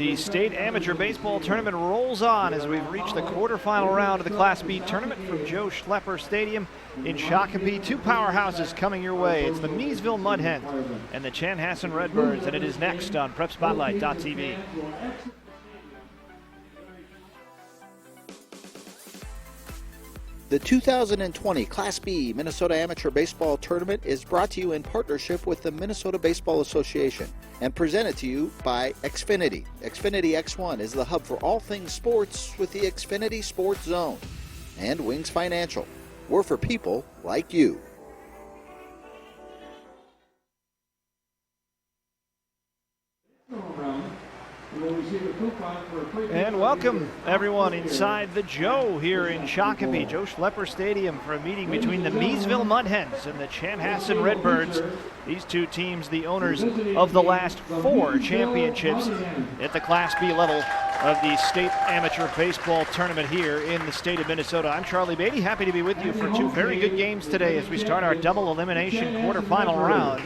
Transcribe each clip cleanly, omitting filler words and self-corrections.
The state amateur baseball tournament rolls on as we've reached the quarterfinal round of the Class B tournament from Joe Schlepper Stadium in Shakopee. Two powerhouses coming your way. It's the Miesville Mudhens and the Chanhassen Red Birds, and it is next on PrepSpotlight.tv. The 2020 Class B Minnesota Amateur Baseball Tournament is brought to you in partnership with the Minnesota Baseball Association and presented to you by Xfinity. Xfinity X1 is the hub for all things sports with the Xfinity Sports Zone. And Wings Financial. We're for people like you. And welcome everyone inside the Joe here in Shakopee, Joe Schlepper Stadium, for a meeting between the Miesville Mudhens and the Chanhassen Red Birds. These two teams, the owners of the last 4 championships at the Class B level of the state amateur baseball tournament here in the state of Minnesota. I'm Charlie Beatty, happy to be with you for 2 very good games today as we start our double elimination quarterfinal round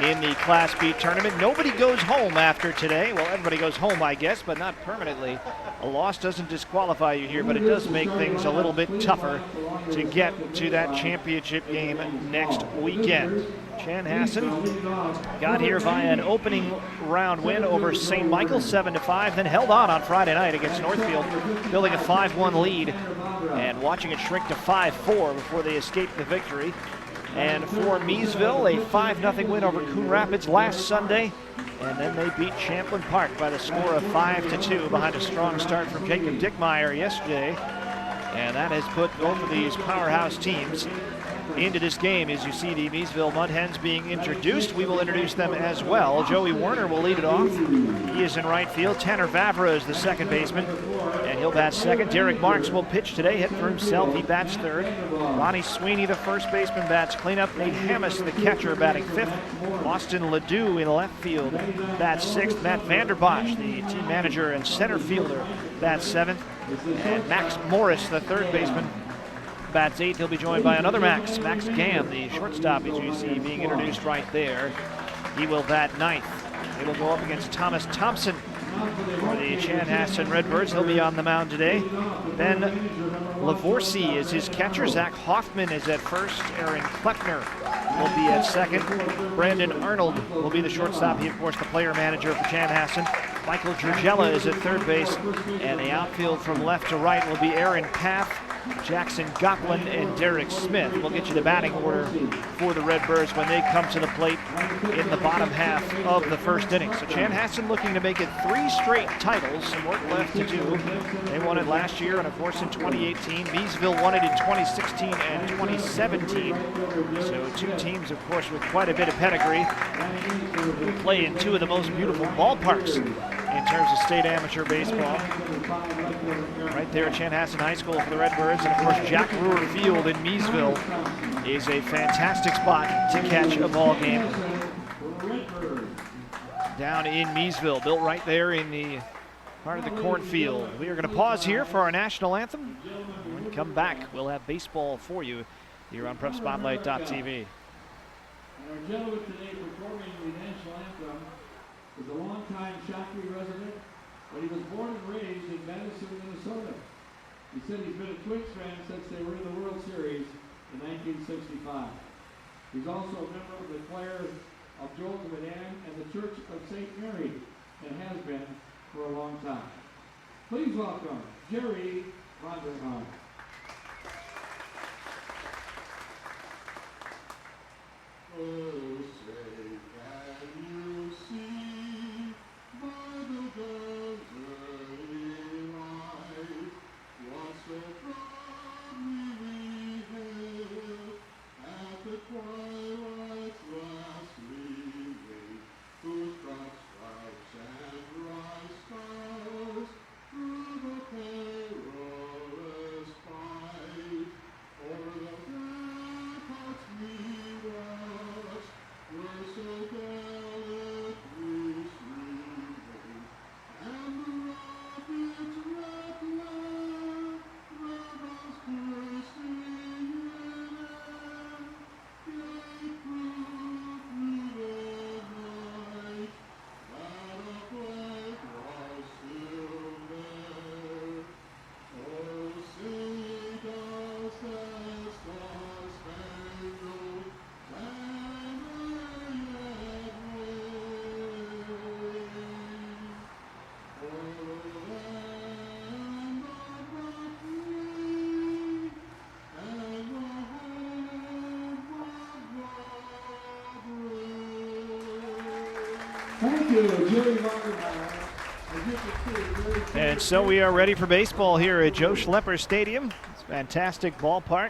in the Class B tournament. Nobody goes home after today. Well, everybody goes home, I guess, but not permanently. A loss doesn't disqualify you here, but it does make things a little bit tougher to get to that championship game next weekend. Chanhassen got here via an opening round win over St. Michael, 7-5, then held on Friday night against Northfield, building a 5-1 lead and watching it shrink to 5-4 before they escaped the victory. And for Miesville, a 5-0 win over Coon Rapids last Sunday. And then they beat Champlin Park by the score of 5-2 behind a strong start from Jacob Dickmeyer yesterday. And that has put both of these powerhouse teams into this game. As you see the Miesville Mudhens being introduced, we will introduce them as well. Joey Werner will lead it off. He is in right field. Tanner Vavra is the second baseman, and he'll bat second. Derek Marks will pitch today, hit for himself. He bats third. Ronnie Sweeney, the first baseman, bats cleanup. Nate Hammis, the catcher, batting fifth. Austin Ledoux in left field bats sixth. Matt Vanderbosch, the team manager and center fielder, bats seventh. And Max Morris, the third baseman, bats eighth. He'll be joined by another Max Gam, the shortstop, as you see being introduced right there. He will bat ninth. They will go up against Thomas Thompson for the Chanhassen Red Birds. He'll be on the mound today. Ben Lavorsi is his catcher. Zach Hoffman is at first. Aaron Kleckner will be at second. Brandon Arnold will be the shortstop. He, of course, the player manager for Chanhassen. Michael Gergella is at third base. And the outfield from left to right will be Aaron Path, Jackson Gocklin, and Derek Smith. We'll get you the batting order for the Red Birds when they come to the plate in the bottom half of the first inning. So Chanhassen looking to make it 3 straight titles. Some work left to do. They won it last year and, of course, in 2018. Miesville won it in 2016 and 2017. So 2 teams, of course, with quite a bit of pedigree, who play in 2 of the most beautiful ballparks in terms of state amateur baseball. Right there at Chanhassen High School for the Red Birds. And of course, Jack Brewer Field in Miesville is a fantastic spot to catch a ball game down in Miesville, built right there in the heart of the cornfield. We are going to pause here for our national anthem. When we come back, we'll have baseball for you here on PrepSpotlight.tv. Our gentleman today performing the national anthem is a longtime Shakopee resident, but he was born and raised in Madison, Minnesota. He said he's been a Twins fan since they were in the World Series in 1965. He's also a member of the choir of Joel Cavan and the Church of St. Mary, and has been for a long time. Please welcome Jerry Vanderhaan. Oh, say can you see by the desert light what so proudly we hailed at the twilight's last gleaming, whose broad stripes and bright stars through the perilous fight o'er the ramparts we watched Thank you, Jerry Martin. And so we are ready for baseball here at Joe Schlepper Stadium. It's a fantastic ballpark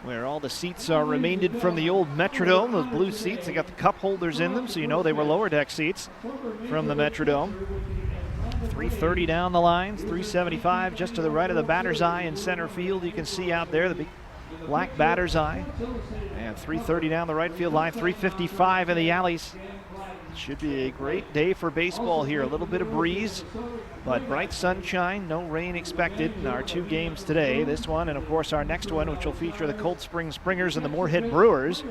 where all the seats are remained from the old Metrodome. Those blue seats, they got the cup holders in them, so you know they were lower deck seats from the Metrodome. 330 down the lines, 375 just to the right of the batter's eye in center field. You can see out there the big black batter's eye. And 330 down the right field line, 355 in the alleys. Should be a great day for baseball here. A little bit of breeze, but bright sunshine, no rain expected in our two games today. This one and, of course, our next one, which will feature the Cold Spring Springers and the Moorhead Brewers,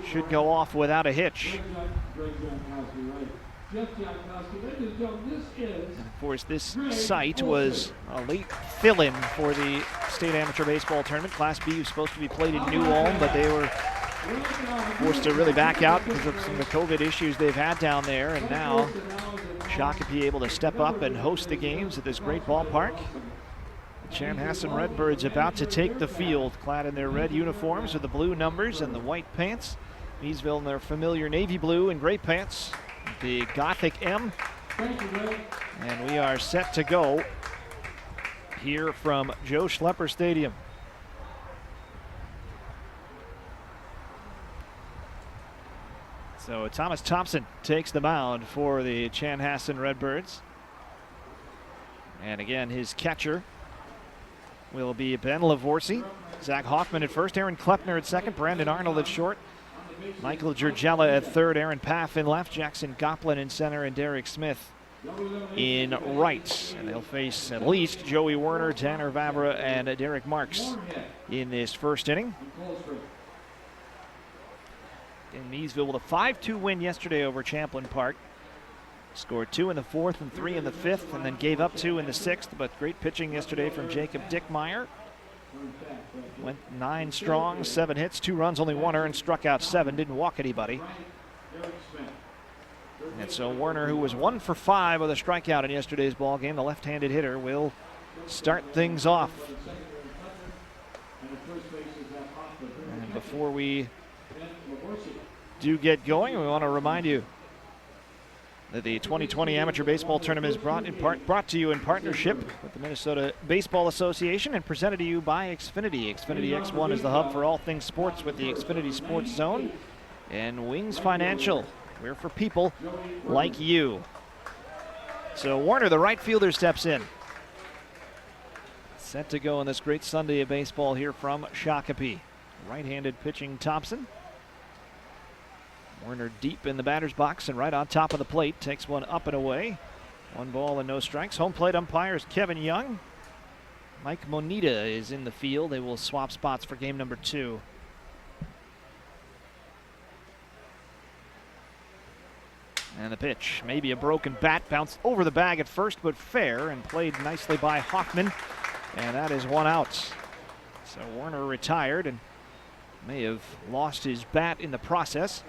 should go off without a hitch. And of course, this site was a late fill-in for the State Amateur Baseball Tournament. Class B was supposed to be played in New Ulm, but they were forced to really back out because of some of the COVID issues they've had down there. And now Shakopee able to step up and host the games at this great ballpark. The Chanhassen Red Birds about to take the field, clad in their red uniforms with the blue numbers and the white pants. Miesville in their familiar navy blue and gray pants, the Gothic M. And we are set to go here from Joe Schlepper Stadium. So Thomas Thompson takes the mound for the Chanhassen Red Birds. And again, his catcher will be Ben Lavorsi. Zach Hoffman at first, Aaron Klepner at second, Brandon Arnold at short, Michael Giurgella at third, Aaron Paff in left, Jackson Goplin in center, and Derek Smith in right. And they'll face at least Joey Werner, Tanner Vavra, and Derek Marks in this first inning. In Miesville with a 5-2 win yesterday over Champlain Park. Scored 2 in the fourth and 3 in the fifth, and then gave up 2 in the sixth. But great pitching yesterday from Jacob Dickmeyer. Went 9 strong, 7 hits, 2 runs, only 1 earned, struck out 7, didn't walk anybody. And so Werner, who was 1 for 5 with a strikeout in yesterday's ball game, the left-handed hitter, will start things off. And before we do get going, we want to remind you that the 2020 Amateur Baseball Tournament is brought to you in partnership with the Minnesota Baseball Association and presented to you by Xfinity. Xfinity X1 is the hub for all things sports with the Xfinity Sports Zone. And Wings Financial, we're for people like you. So Warner, the right fielder, steps in. Set to go on this great Sunday of baseball here from Shakopee. Right-handed pitching Thompson. Werner deep in the batter's box and right on top of the plate. Takes one up and away. 1 ball and no strikes. Home plate umpires Kevin Young. Mike Monita is in the field. They will swap spots for game number 2. And the pitch, maybe a broken bat, bounced over the bag at first, but fair and played nicely by Hoffman. And that is 1 out. So Werner retired and may have lost his bat in the process.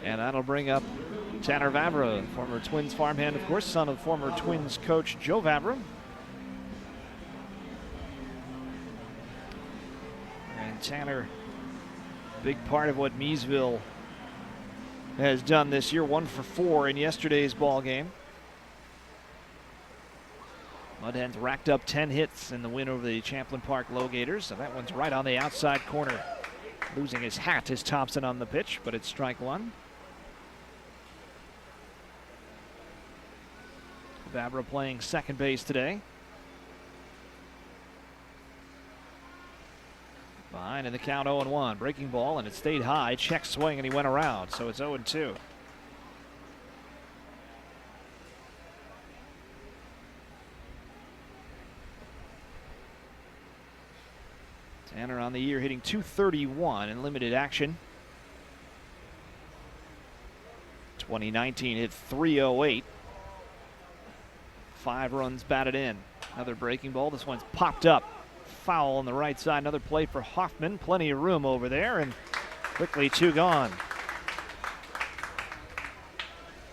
And that'll bring up Tanner Vavra, former Twins farmhand, of course, son of former Twins coach Joe Vavra. And Tanner, big part of what Miesville has done this year, 1 for 4 in yesterday's ball game. Mudhens racked up 10 hits in the win over the Champlain Park Low Gators. So that one's right on the outside corner. Losing his hat is Thompson on the pitch, but it's strike 1. Vavra playing second base today. Behind in the count 0-1. Breaking ball, and it stayed high. Check swing, and he went around, so it's 0-2. Tanner on the year hitting .231 in limited action. 2019 hit .308. 5 runs batted in. Another breaking ball. This one's popped up. Foul on the right side. Another play for Hoffman. Plenty of room over there, and quickly 2 gone.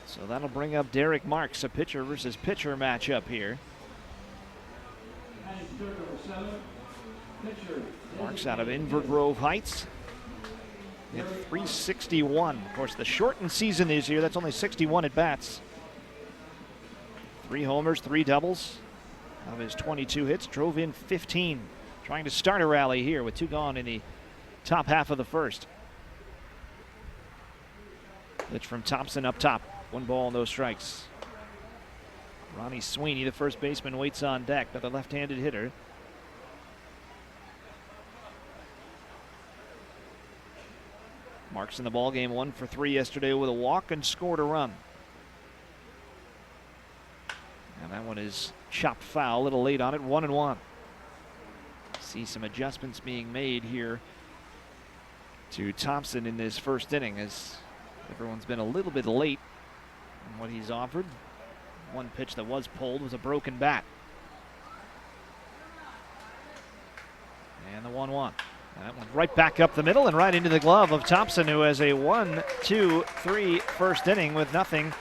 So that'll bring up Derek Marks, a pitcher versus pitcher matchup here. Marks out of Inver Grove Heights. hit .361. Of course, the shortened season this year, that's only 61 at bats. 3 homers, 3 doubles. Of his 22 hits, drove in 15. Trying to start a rally here with 2 gone in the top half of the first. Pitch from Thompson up top. 1 ball, no strikes. Ronnie Sweeney, the first baseman, waits on deck, but the left-handed hitter. Marks in the ballgame, 1 for 3 yesterday with a walk and scored a run. And that one is chopped foul, a little late on it, 1-1. See some adjustments being made here to Thompson in this first inning, as everyone's been a little bit late on what he's offered. One pitch that was pulled was a broken bat. And the 1-1. That one right back up the middle and right into the glove of Thompson, who has a 1-2-3 first inning with nothing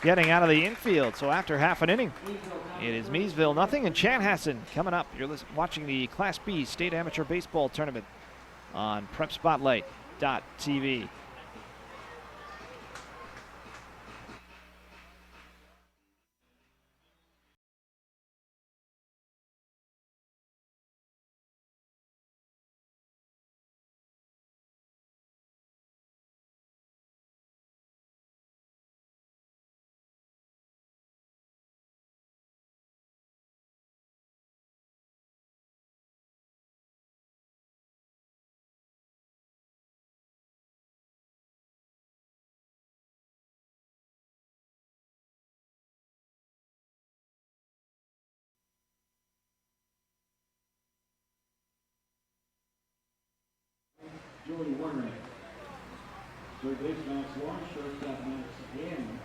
getting out of the infield. So after half an inning, it is Miesville nothing and Chanhassen coming up. You're watching the Class B State Amateur Baseball Tournament on PrepSpotlight.tv. Joey Warner. Third base, Max Walsh. Shortstop, Max Gannon.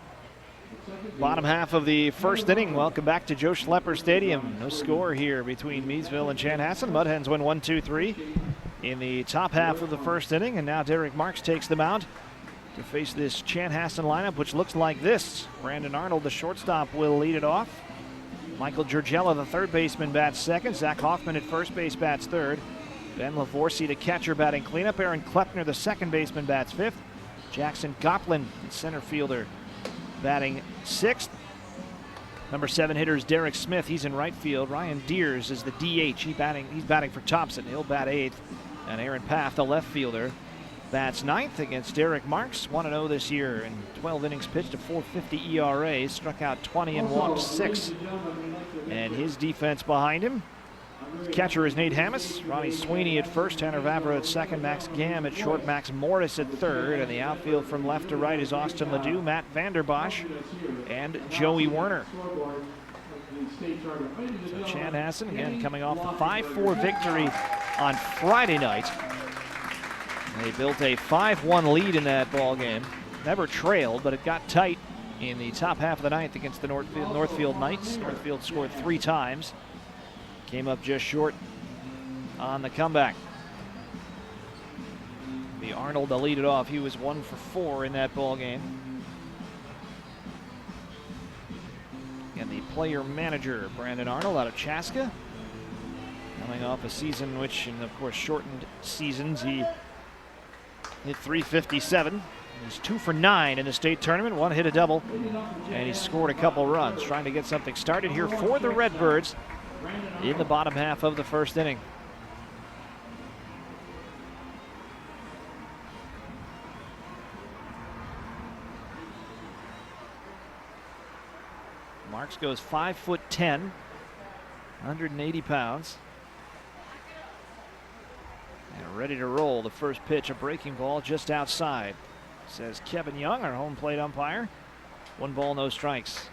Bottom half of the first inning. Welcome back to Joe Schlepper Stadium. No score here between Miesville and Chanhassen. Mudhens win 1-2-3 in the top half of the first inning, and now Derek Marks takes the mound to face this Chanhassen lineup, which looks like this. Brandon Arnold, the shortstop, will lead it off. Michael Giorgella, the third baseman, bats second. Zach Hoffman at first base bats third. Ben Lavorsi, the catcher, batting cleanup. Aaron Klepner, the second baseman, bats fifth. Jackson Goplin, the center fielder, batting sixth. Number 7 hitter is Derek Smith. He's in right field. Ryan Deers is the DH. He's batting for Thompson. He'll bat eighth. And Aaron Paff, the left fielder, bats ninth against Derek Marks. 1-0 this year in 12 innings pitched, a .450 ERA. Struck out 20 and walked 6. And his defense behind him. Catcher is Nate Hammis. Ronnie Sweeney at first, Tanner Vavra at second, Max Gam at short, Max Morris at third, and the outfield from left to right is Austin Ledoux, Matt Vanderbosch, and Joey Werner. So Chanhassen again coming off the 5-4 victory on Friday night. They built a 5-1 lead in that ball game. Never trailed, but it got tight in the top half of the ninth against the Northfield Knights. Northfield scored 3 times. Came up just short on the comeback. The Arnold to lead it off. He was 1 for 4 in that ball game. And the player manager, Brandon Arnold, out of Chaska, coming off a season which, in of course shortened seasons, he hit .357. He's 2 for 9 in the state tournament, 1 hit a double, and he scored a couple runs, trying to get something started here for the Redbirds in the bottom half of the first inning. Marks goes 5'10", 180 pounds. And ready to roll. The first pitch, a breaking ball just outside. Says Kevin Young, our home plate umpire. 1 ball, no strikes.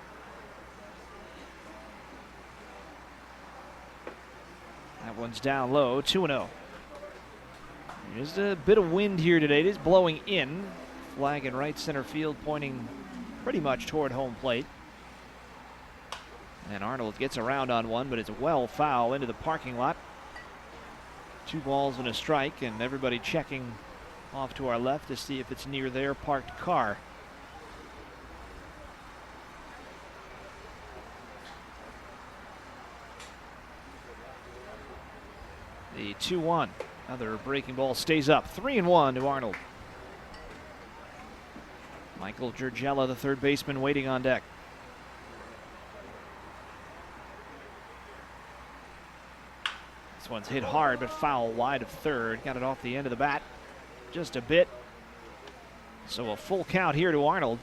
That one's down low, 2-0. There's a bit of wind here today. It is blowing in. Flag in right center field, pointing pretty much toward home plate. And Arnold gets around on one, but it's well foul into the parking lot. 2 balls and a strike, and everybody checking off to our left to see if it's near their parked car. The 2-1. Another breaking ball stays up. 3-1 to Arnold. Michael Jurgella, the third baseman, waiting on deck. This one's hit hard, but foul wide of third. Got it off the end of the bat just a bit. So a full count here to Arnold.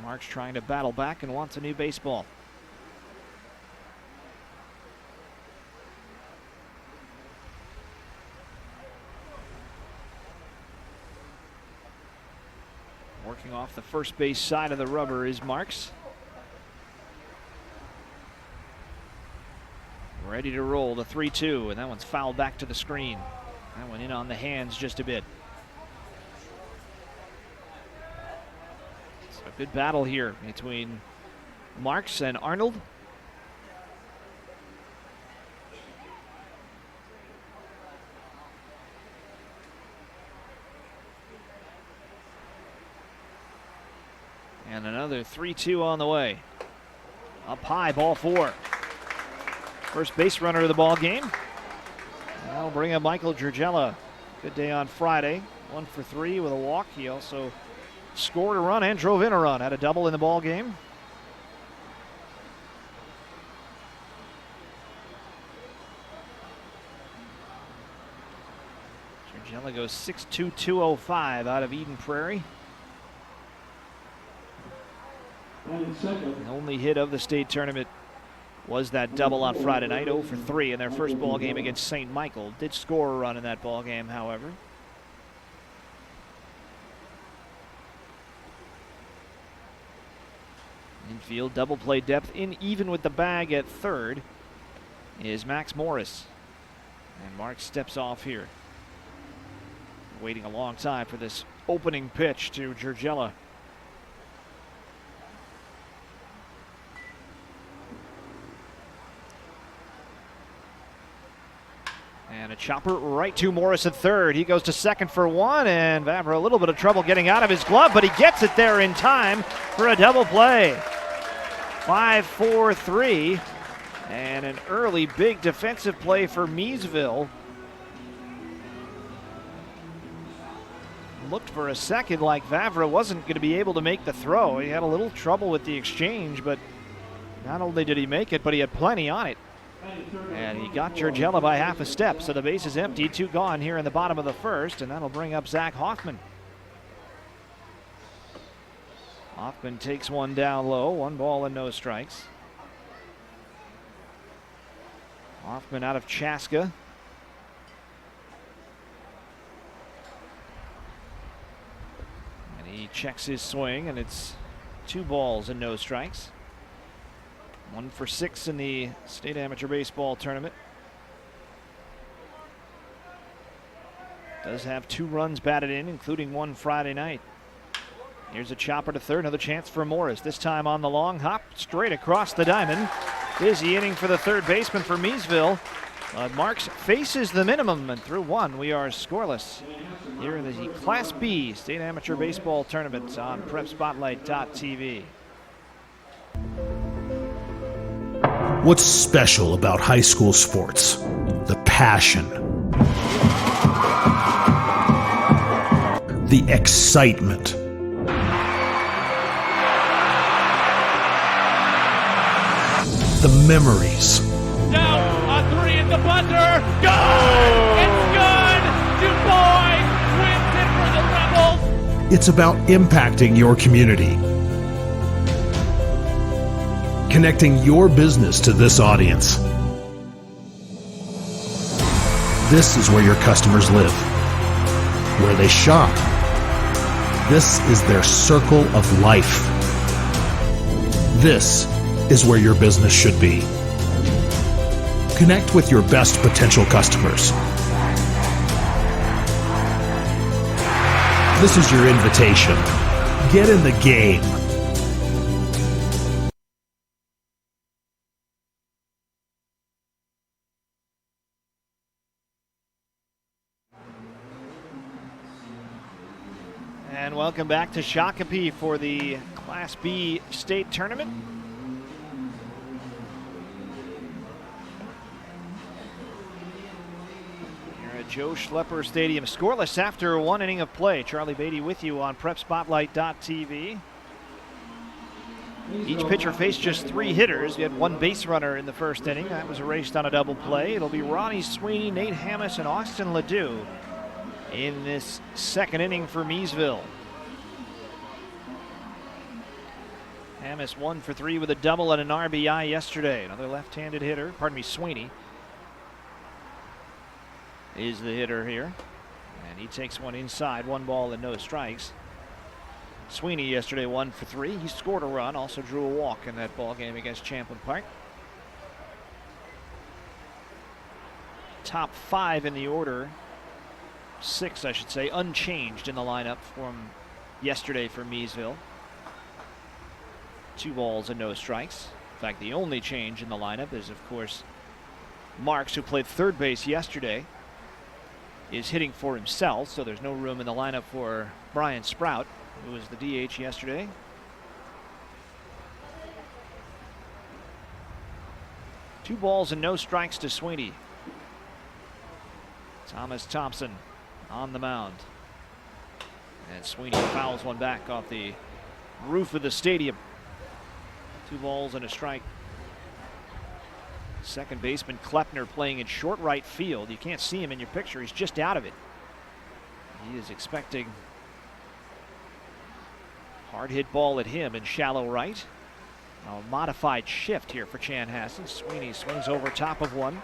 Marks trying to battle back and wants a new baseball. Working off the first base side of the rubber is Marks. Ready to roll the 3-2, and that one's fouled back to the screen. That one in on the hands just a bit. So a good battle here between Marks and Arnold. And another 3-2 on the way. Up high, ball 4. First base runner of the ball game. That'll bring up Michael Jurgella. Good day on Friday. 1 for 3 with a walk. He also scored a run and drove in a run. Had a double in the ball game. Jurgella goes 6'2", 205 out of Eden Prairie. The only hit of the state tournament was that double on Friday night, 0 for 3 in their first ball game against St. Michael. Did score a run in that ball game, however. Infield double play depth in even with the bag at third is Max Morris. And Mark steps off here. Waiting a long time for this opening pitch to Jurgella. And a chopper right to Morris at third. He goes to second for 1, and Vavra a little bit of trouble getting out of his glove, but he gets it there in time for a double play. 5-4-3, and an early big defensive play for Miesville. Looked for a second like Vavra wasn't going to be able to make the throw. He had a little trouble with the exchange, but not only did he make it, but he had plenty on it. And he got Jurgella by half a step, so the base is empty. 2 gone here in the bottom of the first, and that'll bring up Zach Hoffman. Hoffman takes one down low, 1 ball and no strikes. Hoffman out of Chaska. And he checks his swing, and it's 2 balls and no strikes. 1 for 6 in the state amateur baseball tournament. Does have 2 runs batted in, including 1 Friday night. Here's a chopper to third, another chance for Morris. This time on the long hop, straight across the diamond. Busy inning for the third baseman for Miesville. Marks faces the minimum, and through 1, we are scoreless here in the Class B state amateur baseball tournament on PrepSpotlight.tv. What's special about high school sports? The passion. The excitement. The memories. Down on 3 at the buzzer. Good! It's good! Du Bois wins it for the Rebels. It's about impacting your community. Connecting your business to this audience. This is where your customers live, where they shop. This is their circle of life. This is where your business should be. Connect with your best potential customers. This is your invitation. Get in the game. And welcome back to Shakopee for the Class B state tournament. Here at Joe Schlepper Stadium. Scoreless after one inning of play. Charlie Beatty with you on PrepSpotlight.tv. Each pitcher faced just 3 hitters. We had 1 base runner in the first inning. That was erased on a double play. It'll be Ronnie Sweeney, Nate Hammes, and Austin Ledoux in this second inning for Miesville. Hammes 1 for 3 with a double and an RBI yesterday. Another left-handed hitter, Sweeney is the hitter here. And he takes one inside, 1 ball and no strikes. Sweeney yesterday 1 for 3. He scored a run, also drew a walk in that ball game against Champlin Park. Top 5 in the order, 6 I should say, unchanged in the lineup from yesterday for Miesville. 2 balls and no strikes. In fact, the only change in the lineup is, of course, Marks, who played third base yesterday, is hitting for himself, so there's no room in the lineup for Brian Sprout, who was the DH yesterday. Two balls and no strikes to Sweeney. Thomas Thompson on the mound. And Sweeney fouls one back off the roof of the stadium. 2 balls and a strike. Second baseman Klepner playing in short right field. You can't see him in your picture. He's just out of it. He is expecting hard hit ball at him in shallow right. A modified shift here for Chanhassen. Sweeney swings over top of one.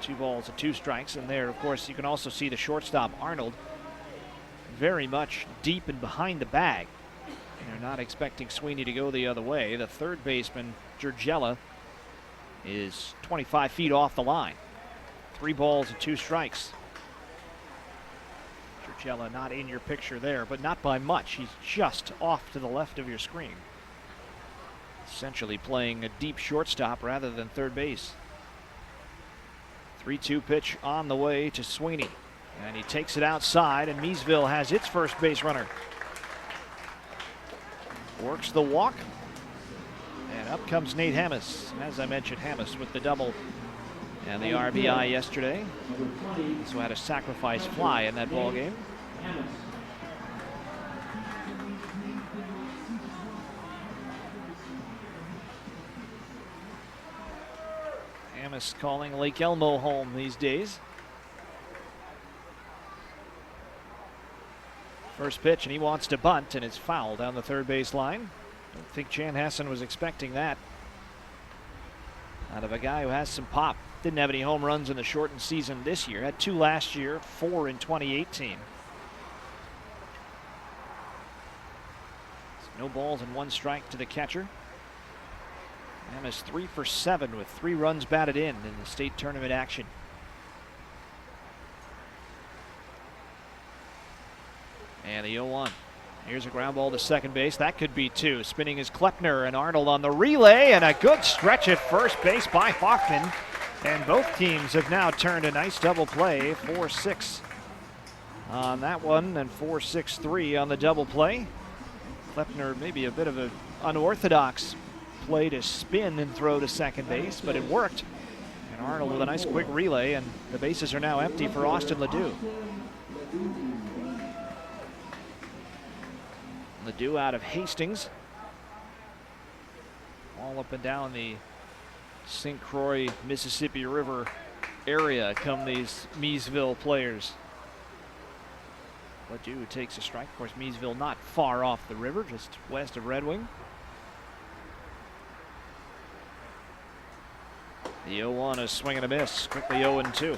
2 balls and 2 strikes. And there, of course, you can also see the shortstop Arnold very much deep and behind the bag. They're not expecting Sweeney to go the other way. The third baseman, Georgella, is 25 feet off the line. 3 balls and 2 strikes. Georgella not in your picture there, but not by much. He's just off to the left of your screen. Essentially playing a deep shortstop rather than third base. 3-2 pitch on the way to Sweeney. And he takes it outside, and Miesville has its first base runner. Works the walk. And up comes Nate Hammes. As I mentioned, Hammes with the double and the RBI yesterday. So had a sacrifice fly in that ball game. Hammes calling Lake Elmo home these days. First pitch, and he wants to bunt, and it's foul down the third base line. Don't think Chanhassen was expecting that out of a guy who has some pop. Didn't have any home runs in the shortened season this year. Had 2 last year, 4 in 2018. So no balls and 1 strike to the catcher. Hammes 3 for 7 with 3 runs batted in the state tournament action. And the 0-1. Here's a ground ball to second base. That could be 2. Spinning is Klepner, and Arnold on the relay, and a good stretch at first base by Hoffman. And both teams have now turned a nice double play. 4-6 on that one, and 4-6-3 on the double play. Klepner maybe a bit of an unorthodox play to spin and throw to second base, but it worked. And Arnold with a nice quick relay, and the bases are now empty for Austin Ledoux. Ledoux out of Hastings. All up and down the St. Croix, Mississippi River area come these Miesville players. Ledoux takes a strike. Of course, Miesville not far off the river, just west of Red Wing. The 0-1 is swing and a miss. Quickly 0-2.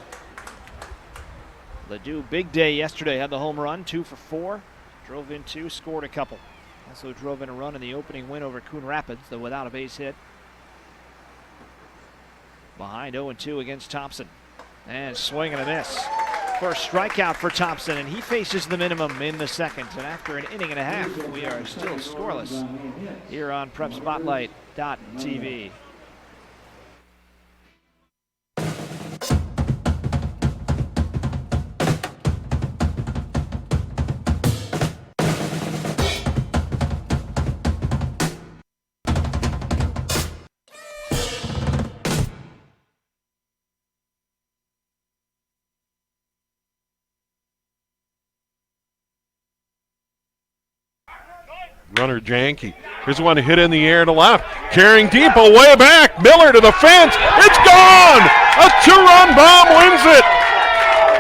Ledoux, big day yesterday, had the home run, 2 for 4. Drove in 2, scored a couple. Also drove in a run in the opening win over Coon Rapids, though without a base hit. Behind 0-2 against Thompson. And swing and a miss. First strikeout for Thompson, and he faces the minimum in the second. And after an inning and a half, we are still scoreless here on PrepSpotlight.tv. runner Janke. Here's one hit in the air to left. Carrying deep away back. Miller to the fence. It's gone! A 2-run bomb wins it.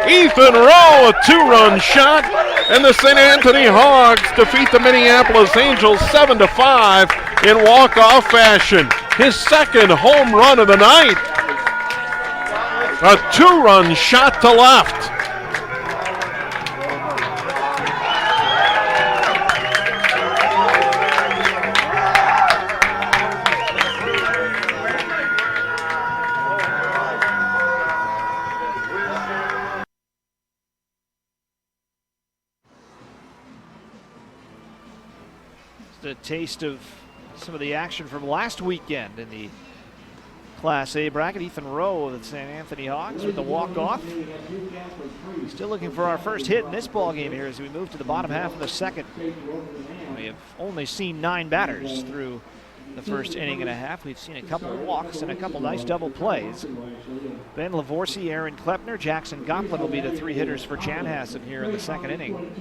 Ethan Rowe, a 2-run shot. And the St. Anthony Hogs defeat the Minneapolis Angels 7-5 in walk-off fashion. His second home run of the night. A 2-run shot to left. A taste of some of the action from last weekend in the Class A bracket. Ethan Rowe of the St. Anthony Hogs with the walk-off. Still looking for our first hit in this ball game here as we move to the bottom half of the second. We have only seen 9 batters through the first inning and a half. We've seen a couple walks and a couple nice double plays. Ben Lavorsi, Aaron Klepner, Jackson Goplin will be the 3 hitters for Chanhassen here in the second inning.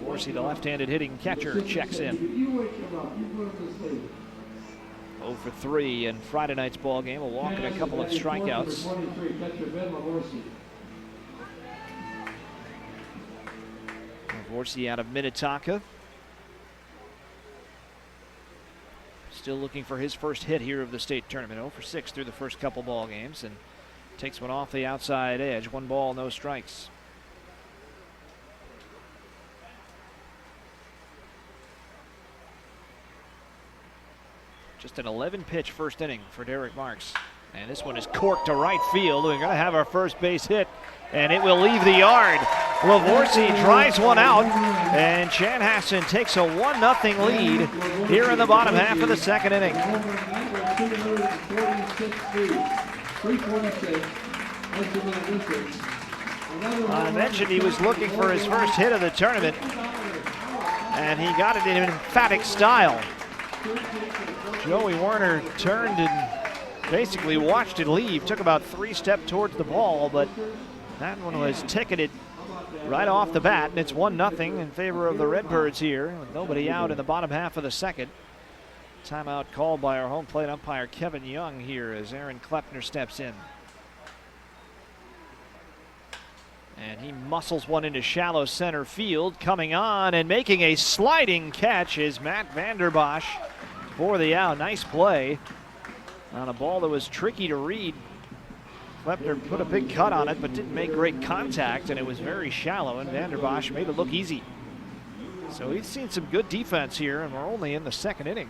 Lavorsi, the left-handed hitting catcher, checks in. 0 for 3 in Friday night's ball game. A walk and a couple of strikeouts. Lavorsi out of Minnetonka. Still looking for his first hit here of the state tournament. 0 for 6 through the first couple ball games and takes one off the outside edge. 1 ball, no strikes. Just an 11-pitch first inning for Derek Marks. And this one is corked to right field. We're going to have our first base hit, and it will leave the yard. Lavorsi drives one out, and Chanhassen takes a 1-0 lead here in the bottom half of the second inning. I mentioned he was looking for his first hit of the tournament, and he got it in an emphatic style. Joey Werner turned and basically watched it leave. Took about 3 steps towards the ball, but that one was ticketed right off the bat, and it's 1-0 in favor of the Red Birds here, with nobody out in the bottom half of the second. Timeout called by our home plate umpire Kevin Young here as Aaron Klepner steps in. And he muscles one into shallow center field. Coming on and making a sliding catch is Matt Vanderbosch for the out. Nice play on a ball that was tricky to read. Klepner put a big cut on it but didn't make great contact, and it was very shallow, and Vanderbosch made it look easy. So we've seen some good defense here, and we're only in the second inning.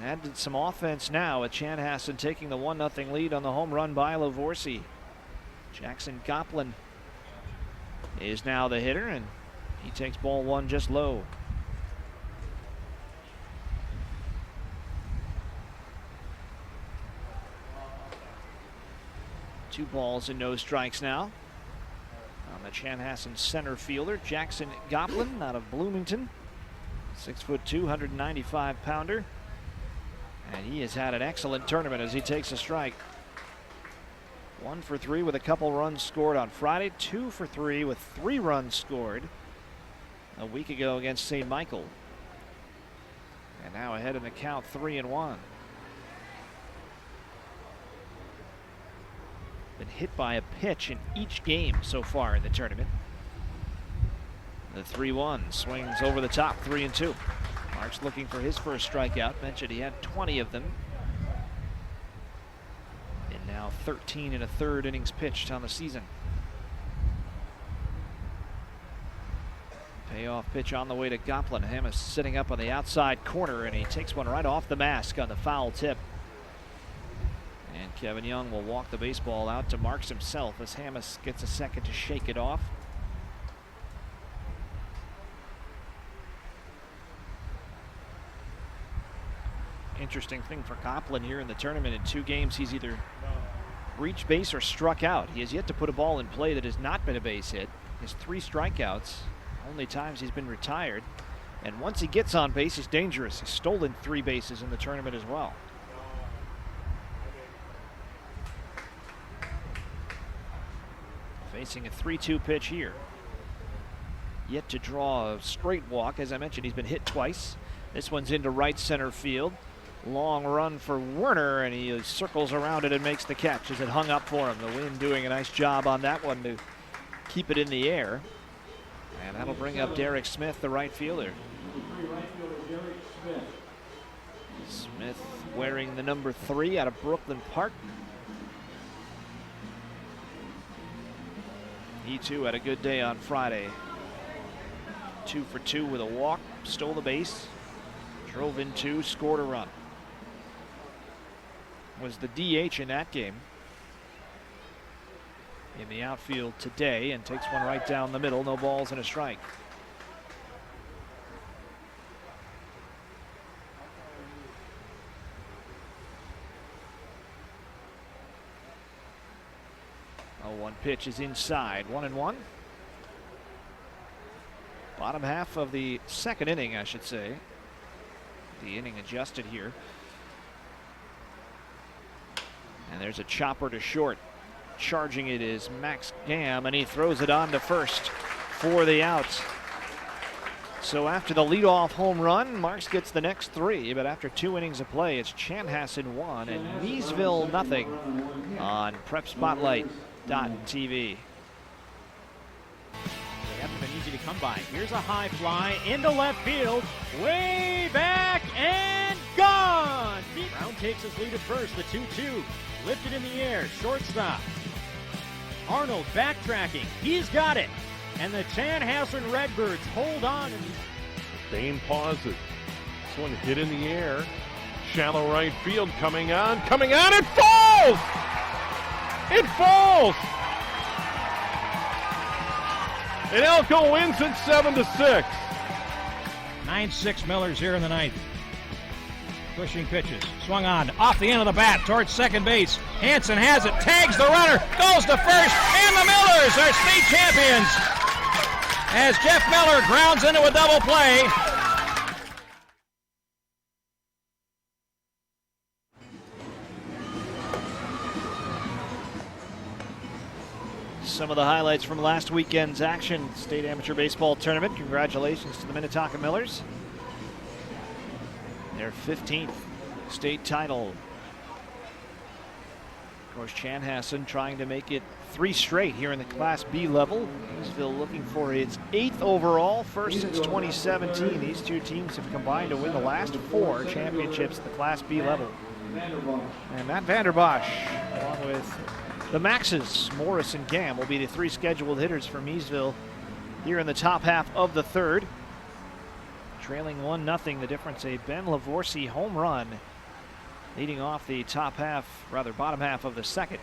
Added some offense now with Chanhassen taking the 1-0 lead on the home run by Lavorsi. Jackson Goplin is now the hitter, and he takes ball 1 just low. Two balls and no strikes now on the Chanhassen center fielder, Jackson Goplin out of Bloomington. 6'2", 195-pounder. And he has had an excellent tournament as he takes a strike. 1 for 3 with a couple runs scored on Friday. 2 for 3 with 3 runs scored a week ago against St. Michael. And now ahead in the count, 3-1. Been hit by a pitch in each game so far in the tournament. The 3-1 swings over the top, 3-2. Marks looking for his first strikeout. Mentioned he had 20 of them. And now 13 1/3 innings pitched on the season. Payoff pitch on the way to Goplin. Hammes sitting up on the outside corner, and he takes one right off the mask on the foul tip. And Kevin Young will walk the baseball out to Marks himself as Hammes gets a second to shake it off. Interesting thing for Goplin here in the tournament. In 2 games, he's either reached base or struck out. He has yet to put a ball in play that has not been a base hit. His 3 strikeouts, only times he's been retired. And once he gets on base, he's dangerous. He's stolen 3 bases in the tournament as well. facing a 3-2 pitch here. Yet to draw a straight walk. As I mentioned, he's been hit twice. This one's into right center field. Long run for Werner, and he circles around it and makes the catch as it hung up for him. The wind doing a nice job on that one to keep it in the air. And that'll bring up Derek Smith, the right fielder. Smith wearing the number 3 out of Brooklyn Park. He too had a good day on Friday. 2 for 2 with a walk, stole the base, drove in 2, scored a run. Was the DH in that game. In the outfield today, and takes one right down the middle. No balls and a strike. Oh, one pitch is inside. 1-1. Bottom half of the second inning, I should say. The inning adjusted here. And there's a chopper to short. Charging it is Max Gamm, and he throws it on to first for the out. So after the leadoff home run, Marks gets the next 3, but after 2 innings of play, it's Chanhassen 1 and Miesville 0 on PrepSpotlight.tv. They haven't been easy to come by. Here's a high fly into left field, way back and gone. Brown takes his lead at first, the 2-2. Lifted in the air, shortstop. Arnold backtracking, he's got it. And the Chanhassen Red Birds hold on. Bain pauses. This one hit in the air. Shallow right field, coming on, it falls! It falls! And Elko wins it 7-6. 9-6 Millers here in the ninth. Pushing pitches, swung on, off the end of the bat towards second base. Hansen has it, tags the runner, goes to first, and the Millers are state champions as Jeff Miller grounds into a double play. Some of the highlights from last weekend's action, State Amateur Baseball Tournament. Congratulations to the Minnetonka Millers. Their 15th state title. Of course, Chanhassen trying to make it 3 straight here in the Class B level. Miesville looking for its 8th overall, first since 2017. These two teams have combined to win the last 4 championships at the Class B level. And Matt Vanderbosch, along with the Maxes, Morris and Gamm, will be the 3 scheduled hitters for Miesville here in the top half of the 3rd. Trailing 1-0, the difference a Ben Lavorsi home run leading off the bottom half of the 2nd.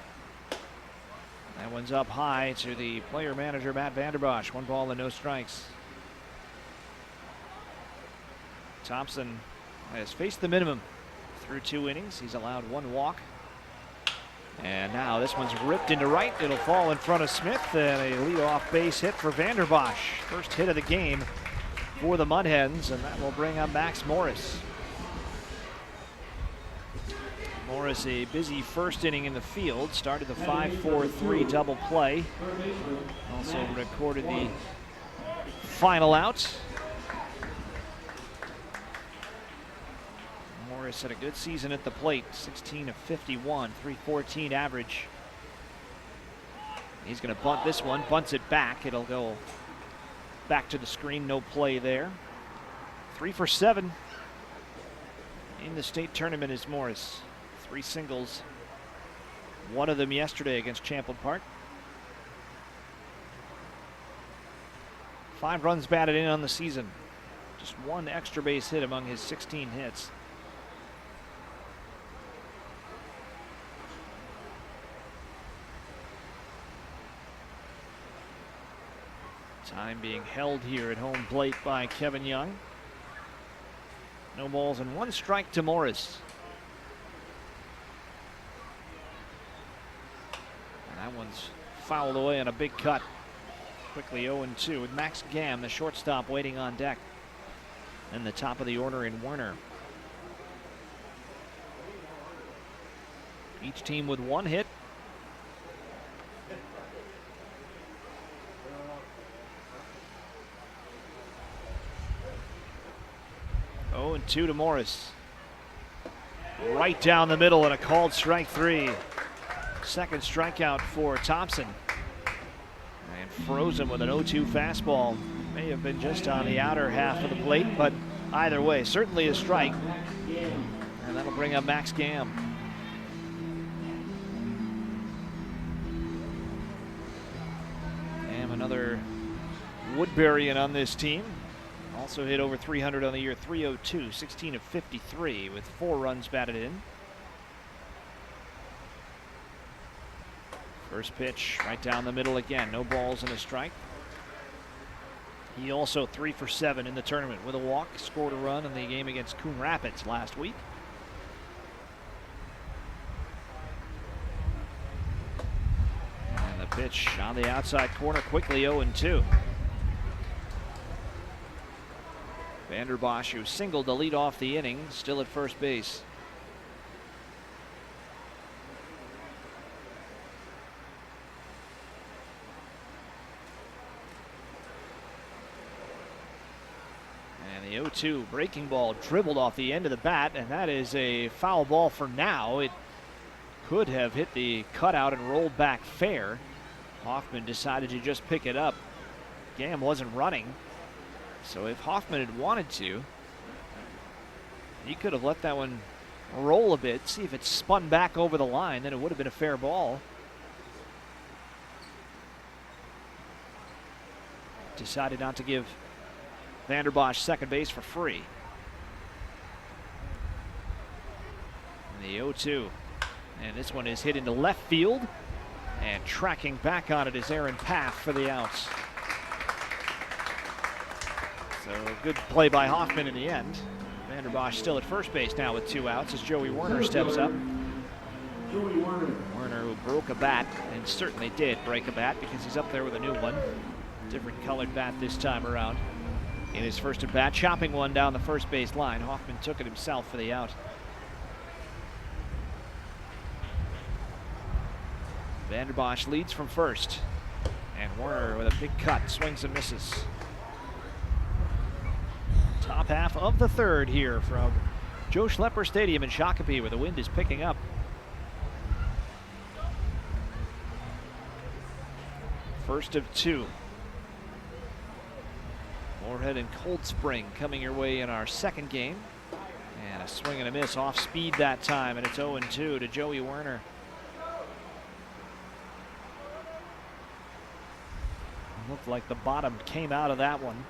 That one's up high to the player manager Matt Vanderbosch. 1 ball and no strikes. Thompson has faced the minimum through 2 innings. He's allowed 1 walk. And now this one's ripped into right. It'll fall in front of Smith, and a leadoff base hit for Vanderbosch. First hit of the game for the Mudhens, and that will bring up Max Morris. Morris, a busy first inning in the field, started the 5-4-3 double play. Also recorded the final out. Morris had a good season at the plate, 16 of 51, 314 average. He's going to bunt this one, bunts it back. It'll go back to the screen, no play there. 3 for 7 in the state tournament is Morris. 3 singles, 1 of them yesterday against Champlain Park. 5 runs batted in on the season. Just 1 extra base hit among his 16 hits. Time being held here at home plate by Kevin Young. No balls and 1 strike to Morris. And that one's fouled away on a big cut. Quickly 0-2 with Max Gamm, the shortstop, waiting on deck. And the top of the order in Werner. Each team with 1 hit. 0-2 to Morris. Right down the middle and a called strike 3. Second strikeout for Thompson. And froze him with an 0-2 fastball. May have been just on the outer half of the plate, but either way, certainly a strike. And that'll bring up Max Gam. Gam, another Woodburyan on this team. Also hit over 300 on the year, 302, 16 of 53 with 4 runs batted in. First pitch right down the middle again, no balls and a strike. He also 3 for 7 in the tournament with a walk, scored a run in the game against Coon Rapids last week. And the pitch on the outside corner quickly, 0-2. Vanderbosch, who singled to lead off the inning, still at first base. And the 0-2 breaking ball dribbled off the end of the bat, and that is a foul ball for now. It could have hit the cutout and rolled back fair. Hoffman decided to just pick it up. Gam wasn't running. So if Hoffman had wanted to, he could have let that one roll a bit, see if it spun back over the line, then it would have been a fair ball. Decided not to give Vanderbosch second base for free. And the 0-2. And this one is hit into left field. And tracking back on it is Aaron Paff for the outs. So good play by Hoffman in the end. Vanderbosch still at first base now with 2 outs as Joey Werner steps up. Werner who broke a bat, and certainly did break a bat because he's up there with a new one. Different colored bat this time around. In his first at bat, chopping one down the first base line. Hoffman took it himself for the out. Vanderbosch leads from first. And Werner with a big cut, swings and misses. Top half of the third here from Joe Schlepper Stadium in Shakopee, where the wind is picking up. First of 2. Moorhead and Cold Spring coming your way in our second game. And a swing and a miss off speed that time, and it's 0-2 to Joey Werner. Looked like the bottom came out of that one.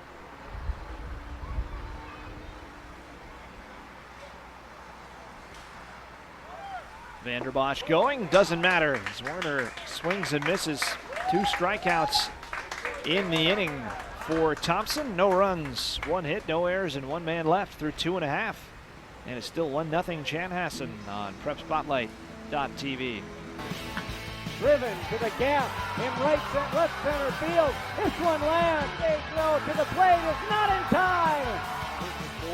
Vanderbosch going, doesn't matter as Werner swings and misses. 2 strikeouts in the inning for Thompson. No runs, 1 hit, no errors, and 1 man left through 2.5. And it's still 1-0 Chanhassen on PrepSpotlight.tv. Driven to the gap in left center field. This one lands. Big throw to the plate. It's not in time.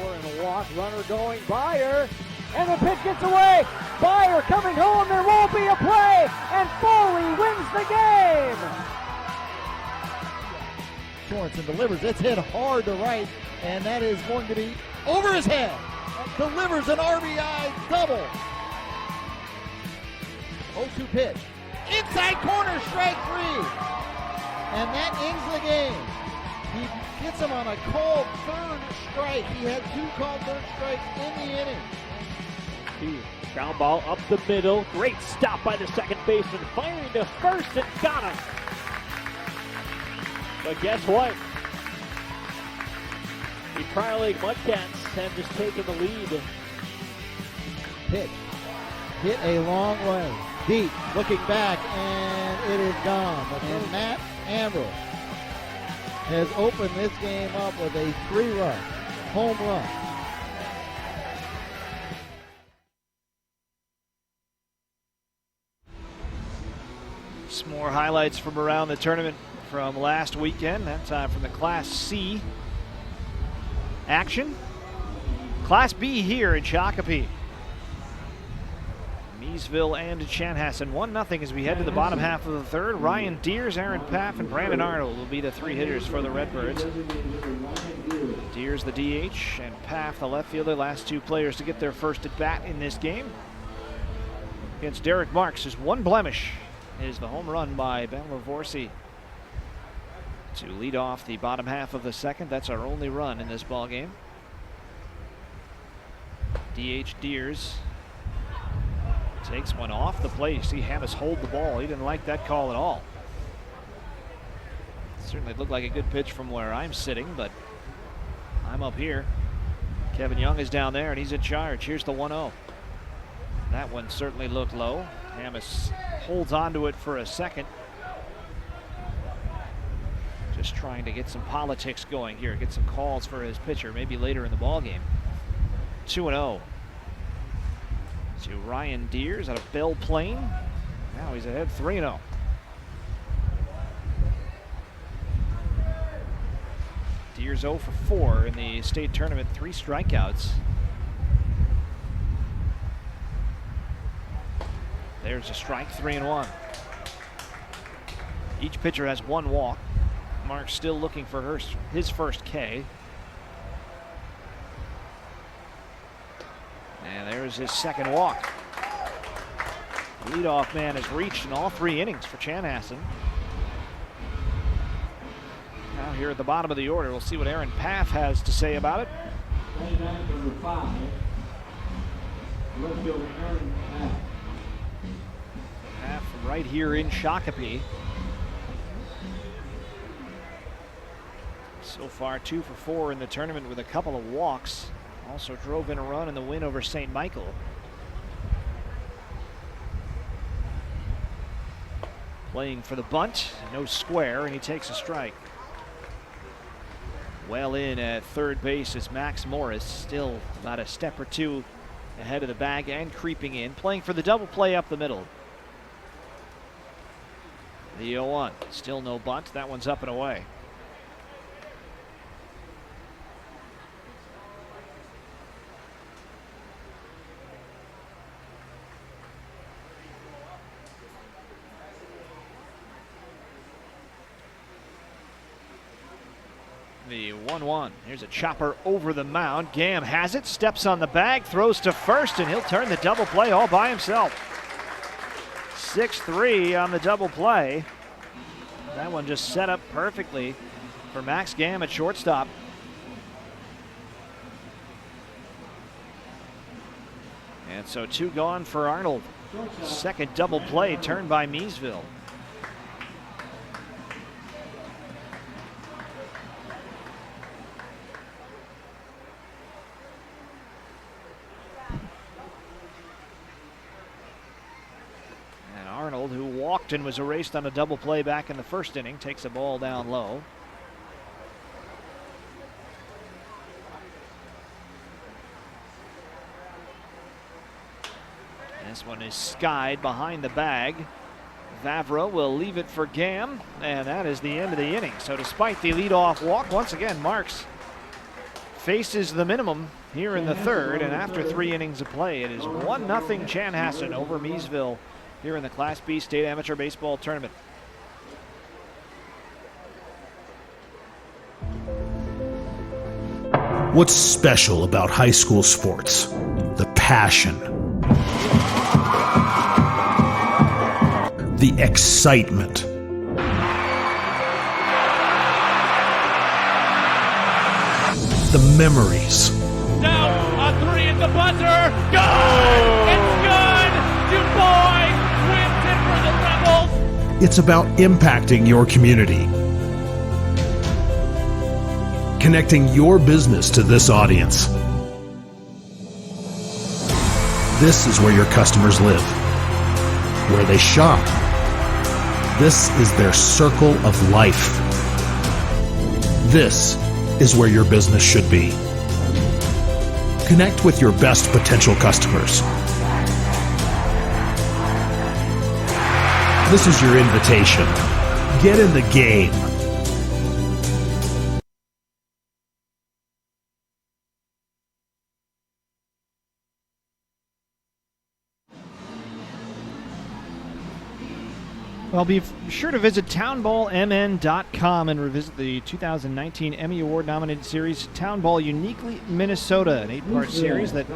4 and a walk. Runner going. Byer. And the pitch gets away. Byer coming home. There won't be a play. And Foley wins the game. Sorensen delivers. It's hit hard to right. And that is going to be over his head. Delivers an RBI double. 0-2 pitch. Inside corner, strike 3. And that ends the game. He gets him on a called third strike. He had 2 called third strikes in the inning. Ground ball up the middle. Great stop by the second baseman. Firing to first and got him. But guess what? The Prior League Mudcats have just taken the lead. Pitch. Hit a long way. Deep, looking back, and it is gone. And Matt Ambrose has opened this game up with a 3-run home run. Some more highlights from around the tournament from last weekend, that time from the Class C action. Class B here in Shakopee. Miesville and Chanhassen 1-0 as we head to the bottom half of the third. Ryan Deers, Aaron Paff, and Brandon Arnold will be the three hitters for the Redbirds. Deers the DH and Paff the left fielder, last two players to get their first at bat in this game. Against Derek Marks, his one blemish is the home run by Ben Lavorsi to lead off the bottom half of the second. That's our only run in this ball game. DH Deers takes one off the plate. You see Hammis hold the ball. He didn't like that call at all. Certainly looked like a good pitch from where I'm sitting, but I'm up here. Kevin Young is down there and he's in charge. Here's the 1-0. That one certainly looked low. Hammis holds onto it for a second. Just trying to get some politics going here, get some calls for his pitcher, maybe later in the ball game. 2-0 to Ryan Deers out of Belle Plaine. Now he's ahead 3-0. Deers 0 for 4 in the state tournament, 3 strikeouts. There's a strike, 3-1. Each pitcher has 1 walk. Mark's still looking for his first K. And there's his second walk. The leadoff man has reached in all 3 innings for Chanhassen. Now here at the bottom of the order, we'll see what Aaron Paff has to say about it. Number 5, left fielder Aaron Paff. Paff right here in Shakopee. So far 2 for 4 in the tournament with a couple of walks. Also drove in a run in the win over St. Michael. Playing for the bunt, no square, and he takes a strike. Well in at third base is Max Morris, still about a step or 2 ahead of the bag and creeping in, playing for the double play up the middle. The 0-1, still no bunt, that one's up and away. The 1-1. Here's a chopper over the mound. Gam has it, steps on the bag, throws to first, and he'll turn the double play all by himself. 6-3 on the double play. That one just set up perfectly for Max Gam at shortstop. And so 2 gone for Arnold. Second double play turned by Miesville. Arnold, who walked and was erased on a double play back in the first inning, takes a ball down low. This one is skied behind the bag. Vavra will leave it for Gam, and that is the end of the inning. So despite the leadoff walk, once again, Marks faces the minimum here in the third, and after 3 innings of play, it is 1-0 Chanhassen over Miesville here in the Class B State Amateur Baseball Tournament. What's special about high school sports? The passion, the excitement, the memories. Down on 3 at the buzzer. Good! It's good! DuBois wins it for the Rebels. It's about impacting your community, connecting your business to this audience. This is where your customers live, where they shop. This is their circle of life. This is where your business should be. Connect with your best potential customers. This is your invitation. Get in the game. Well, be sure to visit townballmn.com and revisit the 2019 Emmy Award-nominated series Townball Uniquely Minnesota, an 8-part series that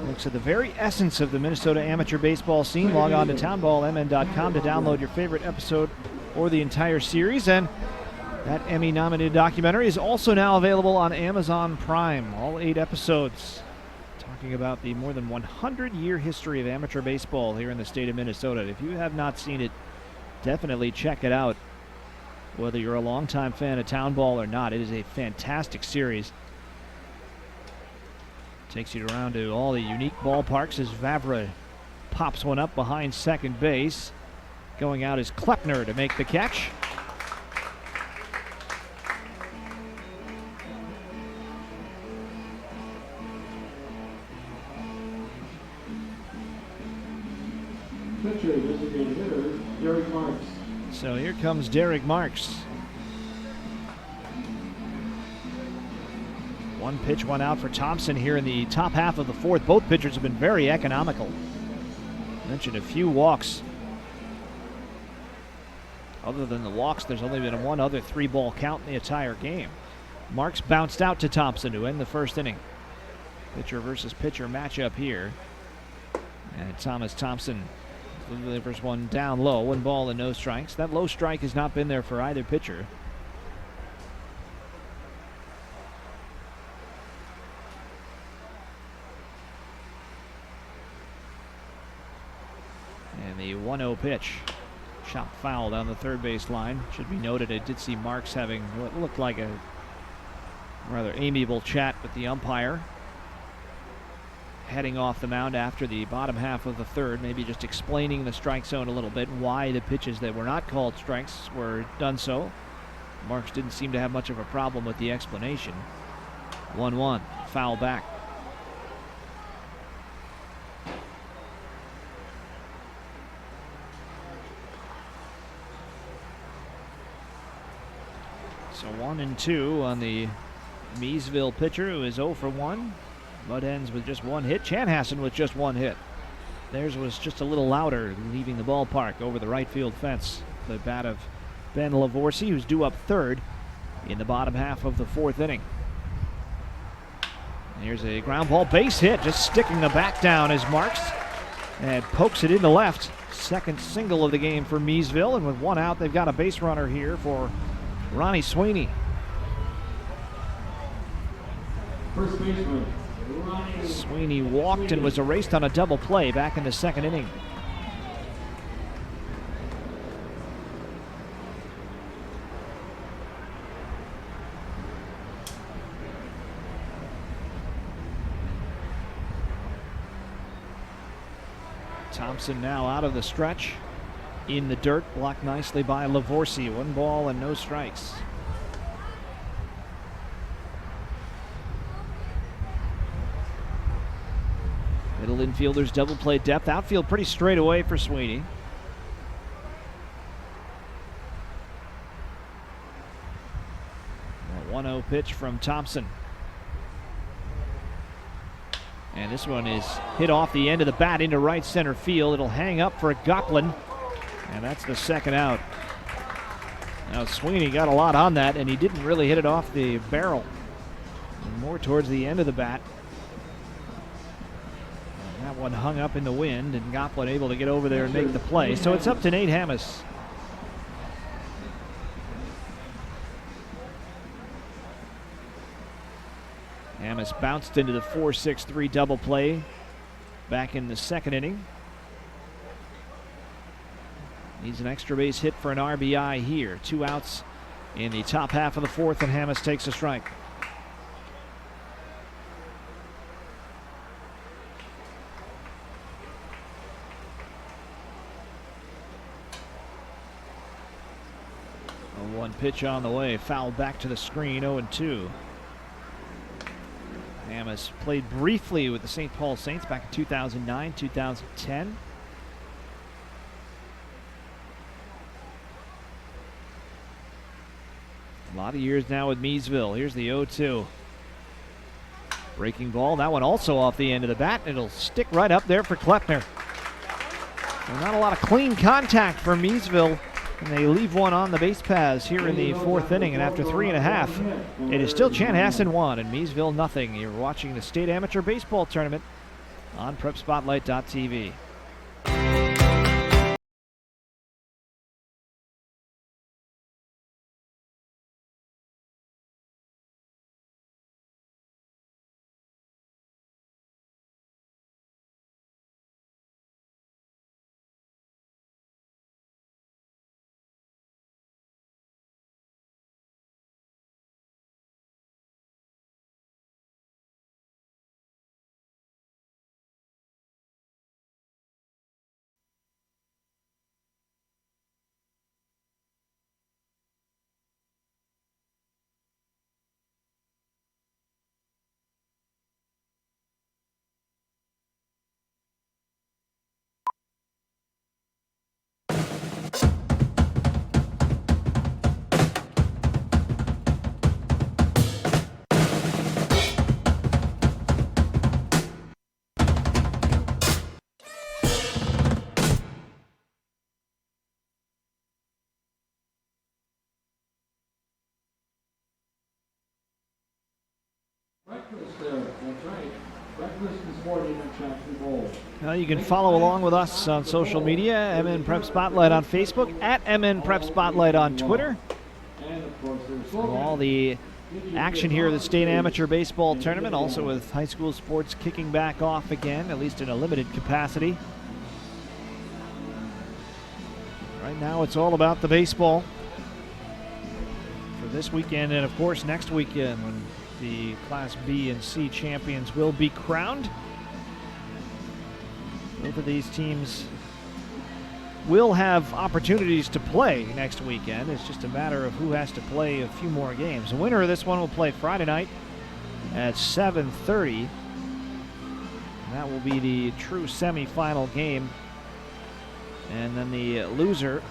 looks at the very essence of the Minnesota amateur baseball scene. Log on to townballmn.com to download your favorite episode or the entire series. And that Emmy-nominated documentary is also now available on Amazon Prime, all 8 episodes, talking about the more than 100-year history of amateur baseball here in the state of Minnesota. If you have not seen it, definitely check it out. Whether you're a longtime fan of Townball or not, it is a fantastic series. Takes you around to all the unique ballparks as Vavra pops one up behind second base. Going out is Klepner to make the catch. Pitcher, designated hitter, Derek Marks. So here comes Derek Marks. One pitch, one out for Thompson here in the top half of the fourth. Both pitchers have been very economical. Mentioned a few walks. Other than the walks, there's only been one other 3-ball count in the entire game. Marks bounced out to Thompson to end the first inning. Pitcher versus pitcher matchup here. And Thomas Thompson delivers one down low, 1 ball and no strikes. That low strike has not been there for either pitcher. And the 1-0 pitch. Shot foul down the third base line. Should be noted, I did see Marks having what looked like a rather amiable chat with the umpire, heading off the mound after the bottom half of the third, maybe just explaining the strike zone a little bit, why the pitches that were not called strikes were done so. Marks didn't seem to have much of a problem with the explanation. 1-1, foul back. So 1-2 on the Miesville pitcher, who is 0 for 1. Mudhens with just 1 hit. Chanhassen with just 1 hit. Theirs was just a little louder, leaving the ballpark over the right field fence. The bat of Ben Lavorsi, who's due up third in the bottom half of the fourth inning. And here's a ground ball base hit, just sticking the bat down as Marks and pokes it into left. Second single of the game for Miesville, and with 1 out, they've got a base runner here for Ronnie Sweeney. First baseman, Sweeney walked and was erased on a double play back in the second inning. Thompson now out of the stretch. In the dirt, blocked nicely by Lavorsi. 1 ball and no strikes. Middle infielders double play depth. Outfield pretty straight away for Sweeney. A 1-0 pitch from Thompson. And this one is hit off the end of the bat into right center field. It'll hang up for Goplin. And that's the second out. Now Sweeney got a lot on that, and he didn't really hit it off the barrel. More towards the end of the bat. And that one hung up in the wind, and Goplin able to get over there and make the play. So it's up to Nate Hammes. Hammes bounced into the 4-6-3 double play back in the second inning. Needs an extra base hit for an RBI here. 2 outs in the top half of the fourth, and Hammes takes a strike. A 1 pitch on the way, foul back to the screen, 0-2. Hammes played briefly with the St. Paul Saints back in 2009, 2010. A lot of years now with Miesville. Here's the 0-2. Breaking ball. That one also off the end of the bat. It'll stick right up there for Klepner. So not a lot of clean contact for Miesville, and they leave one on the base paths here in the 4th inning. And after 3.5, it is still Chanhassen 1 and Miesville nothing. You're watching the State Amateur Baseball Tournament on PrepSpotlight.tv. Breakfast there, that's right. Breakfast is sporting at Jackson Bowl. Now you can follow along with us on social media, MN Prep Spotlight on Facebook, at MN Prep Spotlight on Twitter. And of course, there's For all the action here at the State Amateur Baseball Tournament, also with high school sports kicking back off again, at least in a limited capacity. Right now it's all about the baseball for this weekend, and of course next weekend when the Class B and C champions will be crowned. Both of these teams will have opportunities to play next weekend. It's just a matter of who has to play a few more games. The winner of this one will play Friday night at 7:30. That will be the true semifinal game. And then the loser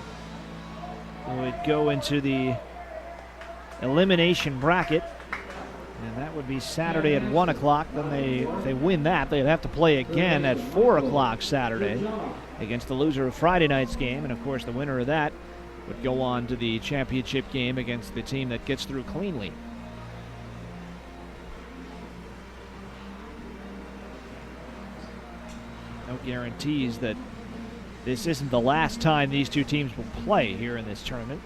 would go into the elimination bracket. And that would be Saturday at 1 o'clock. Then if they win that, they'd have to play again at 4 o'clock Saturday against the loser of Friday night's game. And, of course, the winner of that would go on to the championship game against the team that gets through cleanly. No guarantees that this isn't the last time these two teams will play here in this tournament.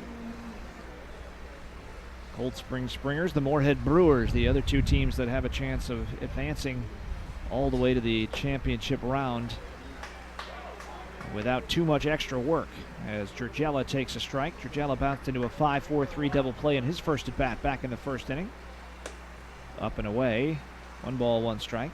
Cold Spring Springers, the Moorhead Brewers, the other two teams that have a chance of advancing all the way to the championship round without too much extra work. As Georgella takes a strike, Georgella bounced into a 5-4-3 double play in his first at bat back in the first inning. Up and away, 1 ball, 1 strike.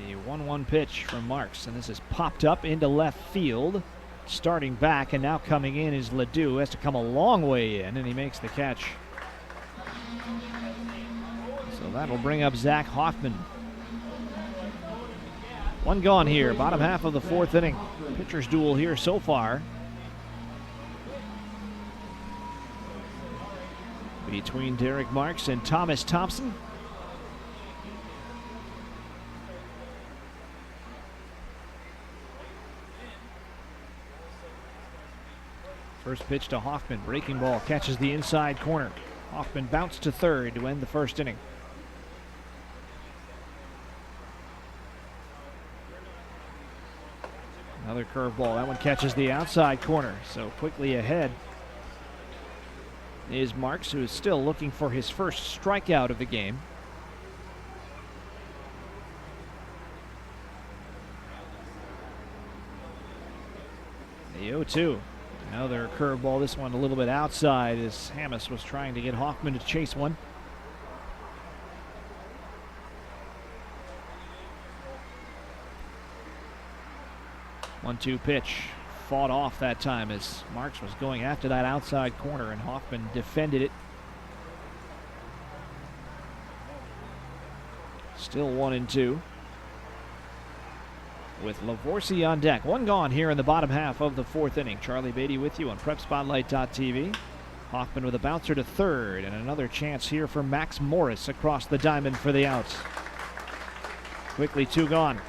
A 1-1 pitch from Marks, and this is popped up into left field. Starting back and now coming in is Ledoux. Has to come a long way in, and he makes the catch. So that'll bring up Zach Hoffman. 1 gone here, bottom half of the 4th inning. Pitcher's duel here so far between Derek Marks and Thomas Thompson. First pitch to Hoffman, breaking ball, catches the inside corner. Hoffman bounced to third to end the first inning. Another curveball, that one catches the outside corner, so quickly ahead is Marks, who is still looking for his first strikeout of the game. The 0-2. Another curveball, this one a little bit outside as Hammes was trying to get Hoffman to chase one. One-two pitch, fought off that time as Marks was going after that outside corner and Hoffman defended it. Still 1-2. With Lavorsi on deck. 1 gone here in the bottom half of the 4th inning. Charlie Beatty with you on PrepSpotlight.tv. Hoffman with a bouncer to third, and another chance here for Max Morris across the diamond for the outs. Quickly 2 gone.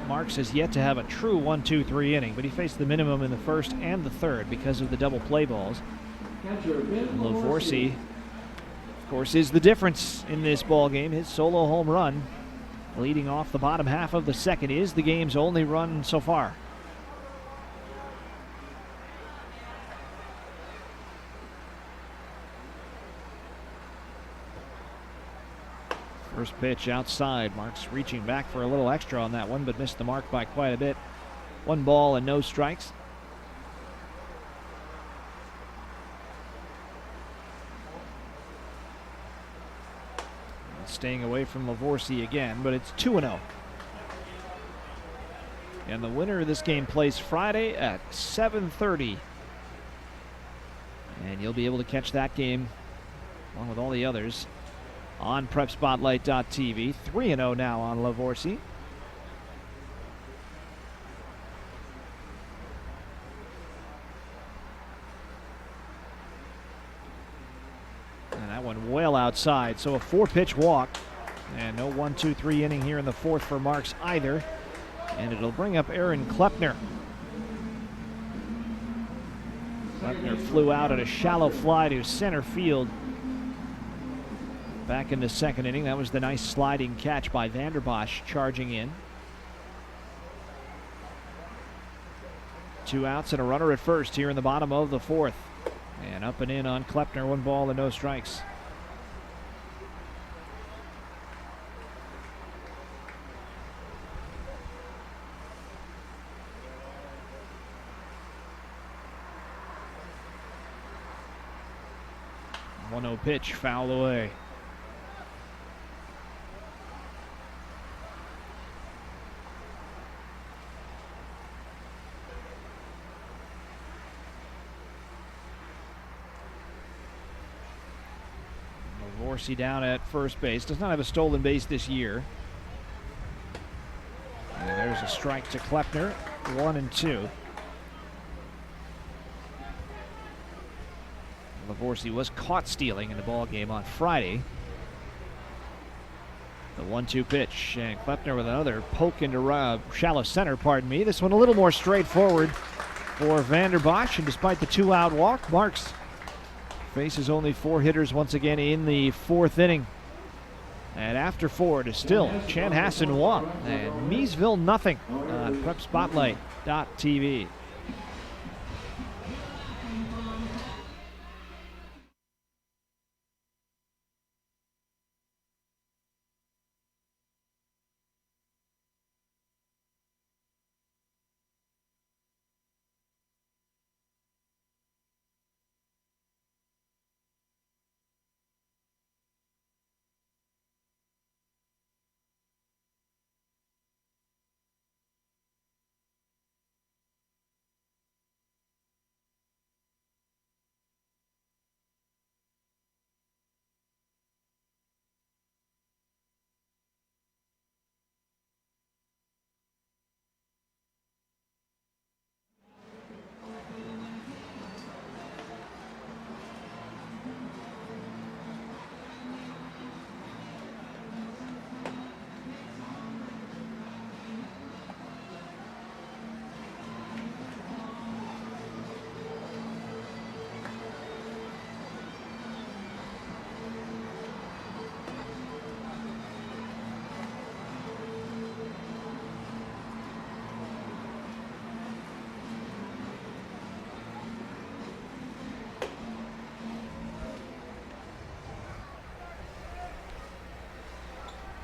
Marks has yet to have a true 1-2-3 inning, but he faced the minimum in the first and the third because of the double play balls. Lavorsi, of course, is the difference in this ball game. His solo home run, leading off the bottom half of the second, is the game's only run so far. First pitch outside. Marks reaching back for a little extra on that one, but missed the mark by quite a bit. 1 ball and no strikes. Staying away from Lavorsi again, but it's 2-0. And the winner of this game plays Friday at 7:30. And you'll be able to catch that game along with all the others on PrepSpotlight.tv. 3-0 now on Lavorsi. And that one well outside, so a 4-pitch walk. And no 1-2-3 inning here in the fourth for Marks either. And it'll bring up Aaron Klepner. Klepner flew out at a shallow fly to center field back in the second inning. That was the nice sliding catch by Vanderbosch charging in. 2 outs and a runner at first here in the bottom of the fourth. And up and in on Klepner, 1 ball and no strikes. No pitch, foul away. Lavorsi down at first base. Does not have a stolen base this year. And there's a strike to Klepner. 1-2. Lavorsi was caught stealing in the ball game on Friday. The 1-2 pitch, and Klepner with another poke into shallow center, pardon me. This one a little more straightforward for Vanderbosch, and despite the 2-out walk, Marks faces only 4 hitters once again in the fourth inning. And after 4, it is still Chanhassen 1 and Miesville nothing on PrepSpotlight.tv.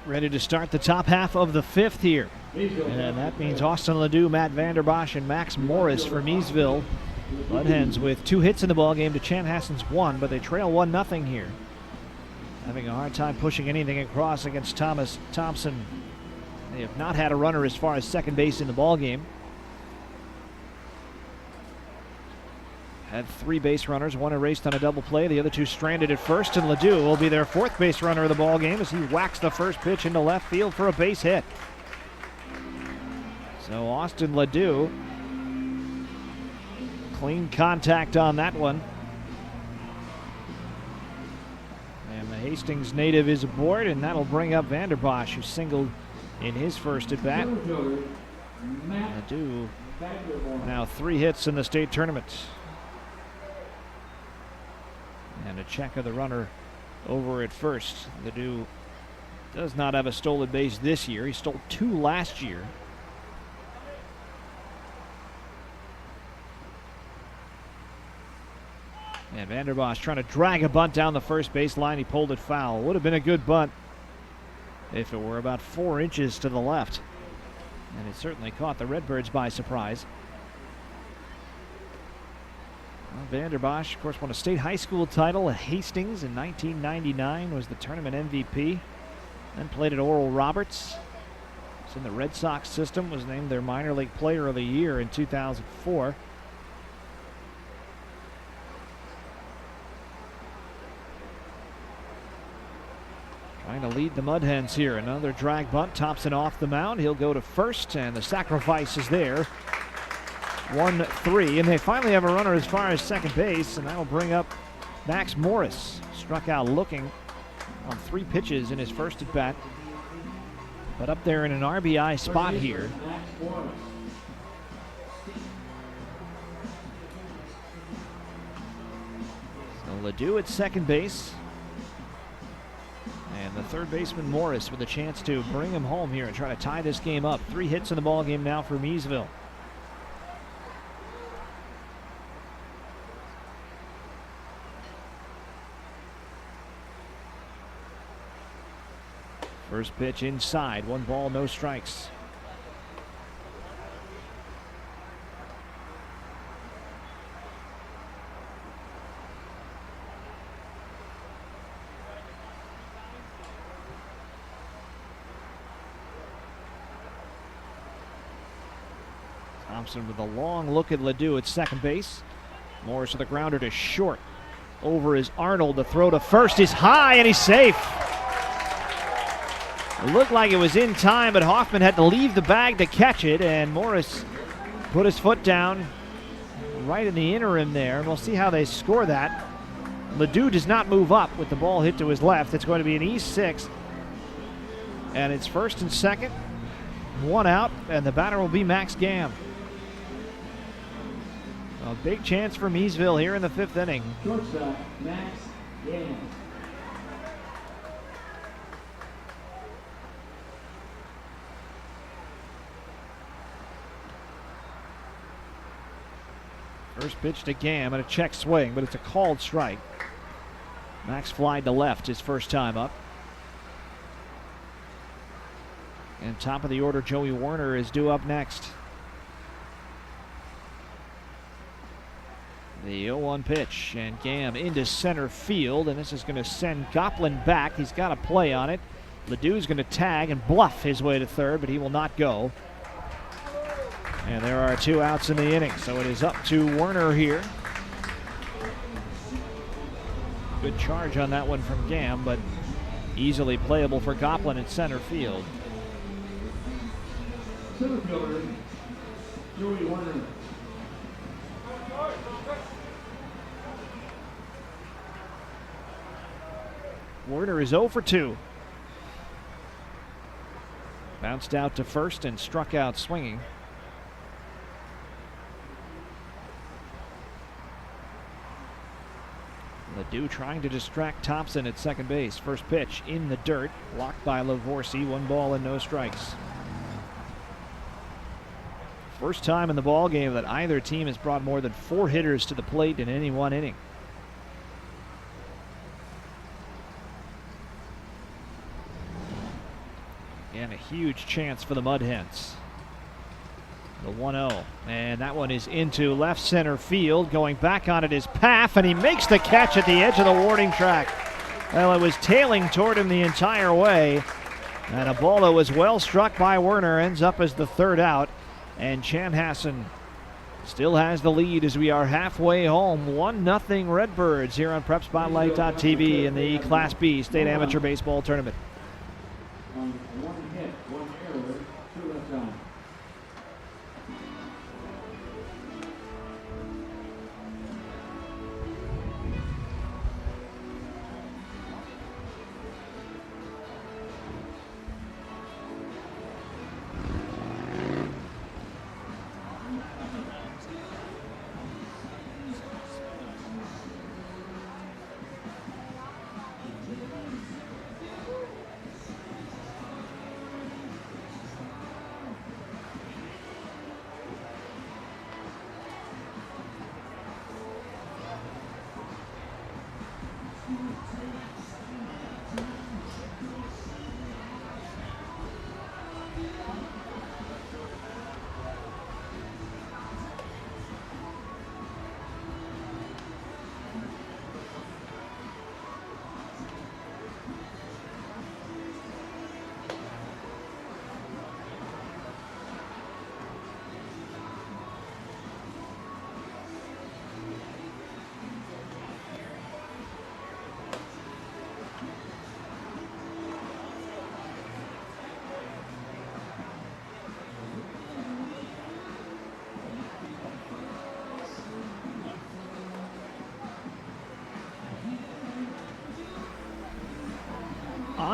Ready to start the top half of the fifth here. And that means Austin Ledoux, Matt Vanderbosch, and Max Morris for Miesville. Mudhens with 2 hits in the ballgame to Chanhassen's 1, but they trail 1-0 here. Having a hard time pushing anything across against Thomas Thompson. They have not had a runner as far as second base in the ballgame. Had 3 base runners, 1 erased on a double play, the other 2 stranded at first, and Ledoux will be their 4th base runner of the ball game as he whacks the first pitch into left field for a base hit. So Austin Ledoux Clean contact on that one. And the Hastings native is aboard, and that'll bring up Vanderbosch, who singled in his first at bat. Ledoux now 3 hits in the state tournament. And a check of the runner over at first. Ledoux does not have a stolen base this year. He stole 2 last year. And Vanderbosch trying to drag a bunt down the first base line. He pulled it foul. Would have been a good bunt if it were about 4 inches to the left. And it certainly caught the Redbirds by surprise. Well, Vanderbosch, of course, won a state high school title at Hastings in 1999, was the tournament MVP. Then played at Oral Roberts. Was in the Red Sox system, was named their minor league player of the year in 2004. Trying to lead the Mudhens here. Another drag bunt. Thompson off the mound. He'll go to first, and the sacrifice is there. 1-3, and they finally have a runner as far as second base, and that'll bring up Max Morris. Struck out looking on 3 pitches in his first at bat, but up there in an RBI spot here. So Ledoux at second base. And the third baseman Morris with a chance to bring him home here and try to tie this game up. 3 hits in the ball game now for Miesville. First pitch inside, 1 ball, no strikes. Thompson with a long look at Ledoux at second base. Morris with a grounder to short. Over is Arnold. The throw to first is high, and he's safe. It looked like it was in time, but Hoffman had to leave the bag to catch it, and Morris put his foot down right in the interim there, and we'll see how they score that. Ledoux does not move up with the ball hit to his left. It's going to be an E6, and it's first and second, 1 out, and the batter will be Max Gam. A big chance for Miesville here in the 5th inning. Shortstop, Max Gam. First pitch to Gam and a check swing, but it's a called strike. Max flied to left his first time up. And top of the order, Joey Warner is due up next. The 0-1 pitch, and Gam into center field, and this is going to send Goplin back. He's got a play on it. Ledoux's going to tag and bluff his way to third, but he will not go. And there are 2 outs in the inning, so it is up to Werner here. Good charge on that one from Gam, but easily playable for Goplin in center field. Center fielder, Joey Werner. Werner is 0 for 2. Bounced out to first and struck out swinging. Ledoux trying to distract Thompson at second base. First pitch in the dirt, blocked by Lavorsi. 1 ball and no strikes. First time in the ball game that either team has brought more than 4 hitters to the plate in any one inning. And a huge chance for the Mudhens. The 1-0, and that one is into left center field. Going back on it is Paff, and he makes the catch at the edge of the warning track. Well, it was tailing toward him the entire way, and a ball that was well struck by Werner ends up as the 3rd out, and Chanhassen still has the lead as we are halfway home. 1-0 Redbirds here on PrepSpotlight.tv in the Class B State Amateur Baseball Tournament. On 1 hit, 1 error, 2 left on.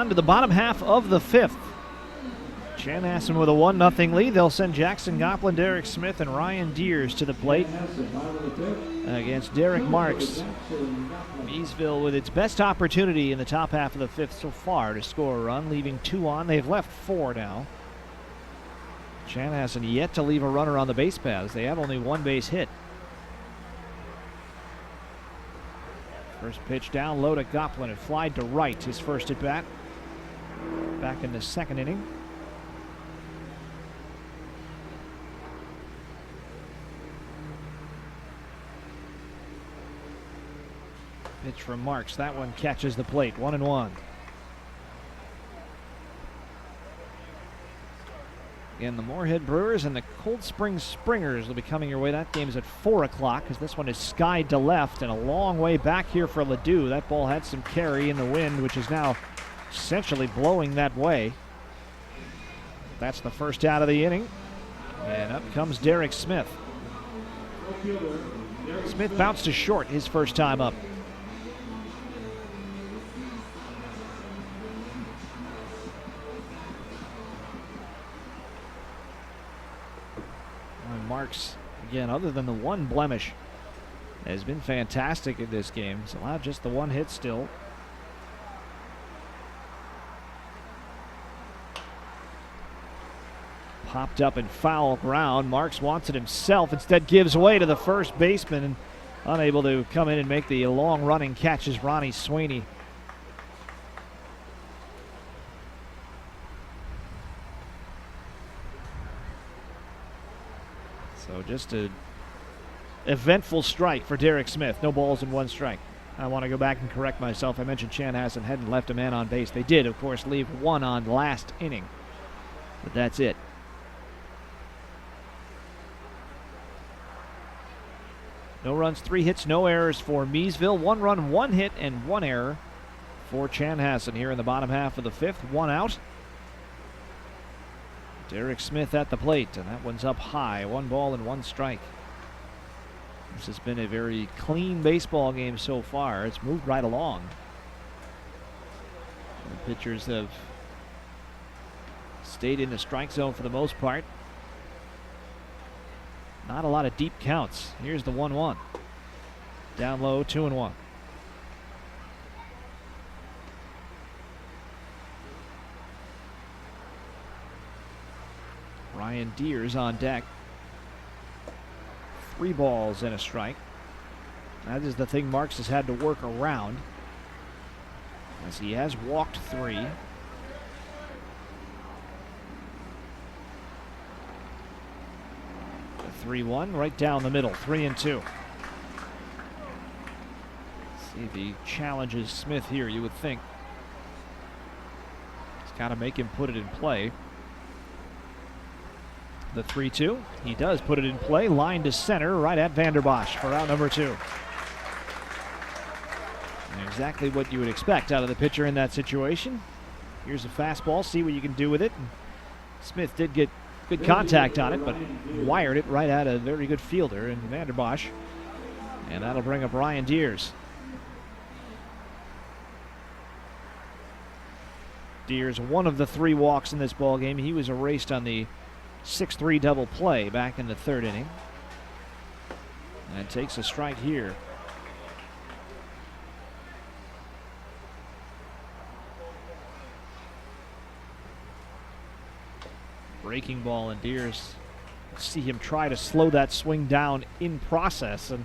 On to the bottom half of the 5th. Chanhassen with a 1-0 lead. They'll send Jackson Goplin, Derek Smith, and Ryan Deers to the plate against Derek Marks. Miesville with its best opportunity in the top half of the 5th so far to score a run, leaving 2 on. They've left 4 now. Chanhassen yet to leave a runner on the base paths. They have only 1 base hit. First pitch down low to Goplin. It flied to right, his first at bat. Back in the 2nd inning. Pitch from Marks. That one catches the plate. 1-1. Again, the Moorhead Brewers and the Cold Springs Springers will be coming your way. That game is at 4 o'clock as this one is skied to left and a long way back here for Ledoux. That ball had some carry in the wind, which is now essentially blowing that way. That's the first out of the inning. And up comes Derek Smith. Smith bounced to short his first time up. Marks, again, other than the 1 blemish, has been fantastic in this game. He's allowed just the 1 hit still. Popped up in foul ground. Marks wants it himself, instead gives way to the first baseman, and unable to come in and make the long running catch is Ronnie Sweeney. So just an eventful strike for Derek Smith. No balls and 1 strike. I want to go back and correct myself. I mentioned Chanhassen hadn't left a man on base. They did, of course, leave 1 on last inning. But that's it. No runs, 3 hits, no errors for Miesville. 1 run, 1 hit, and 1 error for Chanhassen here in the bottom half of the 5th. 1 out. Derek Smith at the plate, and that one's up high. 1 ball and 1 strike. This has been a very clean baseball game so far. It's moved right along. The pitchers have stayed in the strike zone for the most part. Not a lot of deep counts. Here's the 1-1. Down low, 2-1. Ryan Deers on deck. 3 balls and a strike. That is the thing Marks has had to work around, as he has walked 3. The 3-1 right down the middle, 3-2. See if he challenges Smith here, you would think. He's got to make him put it in play. The 3-2, he does put it in play, line to center, right at Vanderbosch for out number 2. And exactly what you would expect out of the pitcher in that situation. Here's a fastball, see what you can do with it. And Smith did get good contact on it, but wired it right at a very good fielder in Vanderbosch. And that'll bring up Ryan Deers. Deers, one of the 3 walks in this ball game. He was erased on the 6-3 double play back in the 3rd inning. And takes a strike here. Breaking ball, and Deers, see him try to slow that swing down in process and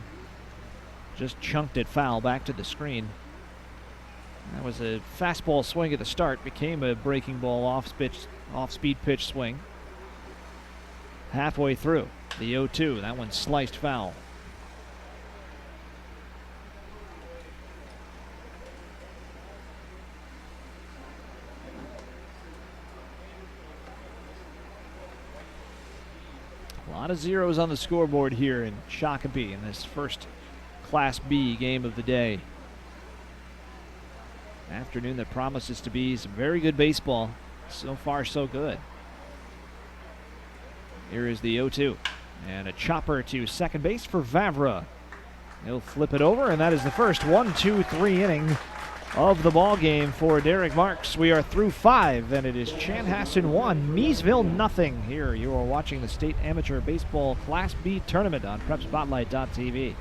just chunked it foul back to the screen. That was a fastball swing at the start, became a breaking ball off-speed pitch swing. Halfway through the 0-2, that one sliced foul. A lot of zeros on the scoreboard here in Shakopee in this first Class B game of the day. Afternoon that promises to be some very good baseball. So far, so good. Here is the 0-2. And a chopper to second base for Vavra. He'll flip it over, and that is the first 1-2-3 inning of the ball game for Derek Marks. We are through 5, and it is Chanhassen 1, Miesville nothing. Here you are watching the State Amateur Baseball Class B Tournament on PrepSpotlight.tv.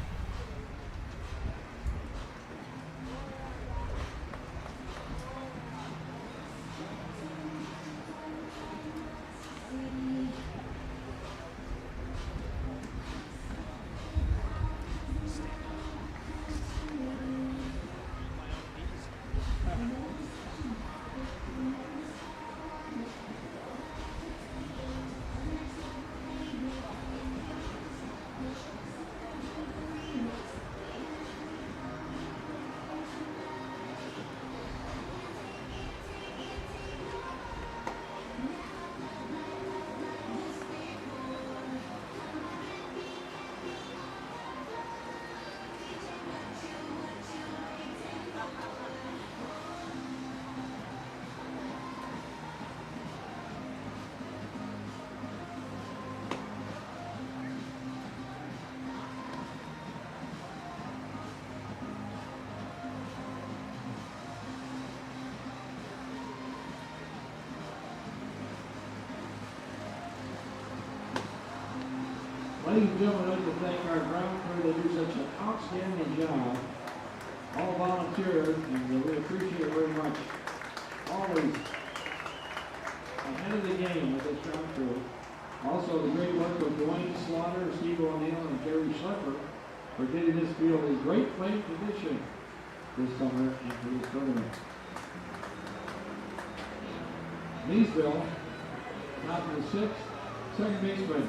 Ladies and gentlemen, I'd like to thank our ground crew. They do such an outstanding job. All volunteers, and we appreciate it very much. Always ahead of the game with this ground crew. Also, the great work of Dwayne Slaughter, Steve O'Neill, and Gary Schlepper for getting this field in great playing condition this summer and for this tournament. Miesville, top of the 6th, second baseman,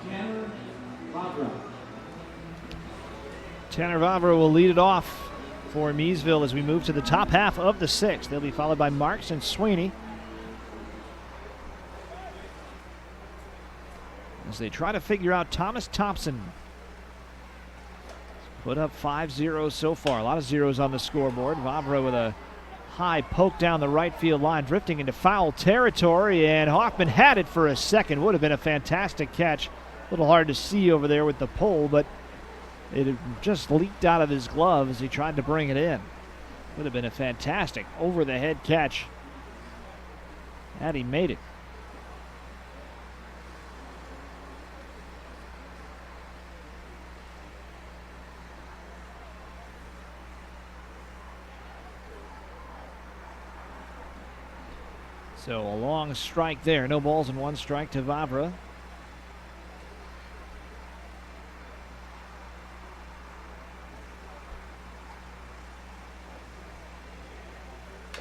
Tanner Vavra. Tanner Vavra will lead it off for Miesville as we move to the top half of the 6th. They'll be followed by Marks and Sweeney as they try to figure out Thomas Thompson. He's put up 5 zeros so far. A lot of zeros on the scoreboard. Vavra with a high poke down the right field line, drifting into foul territory, and Hoffman had it for a second. Would have been a fantastic catch. A little hard to see over there with the pole, but it had just leaked out of his glove as he tried to bring it in. Would have been a fantastic over-the-head catch had he made it. So a long strike there. No balls and 1 strike to Vavra.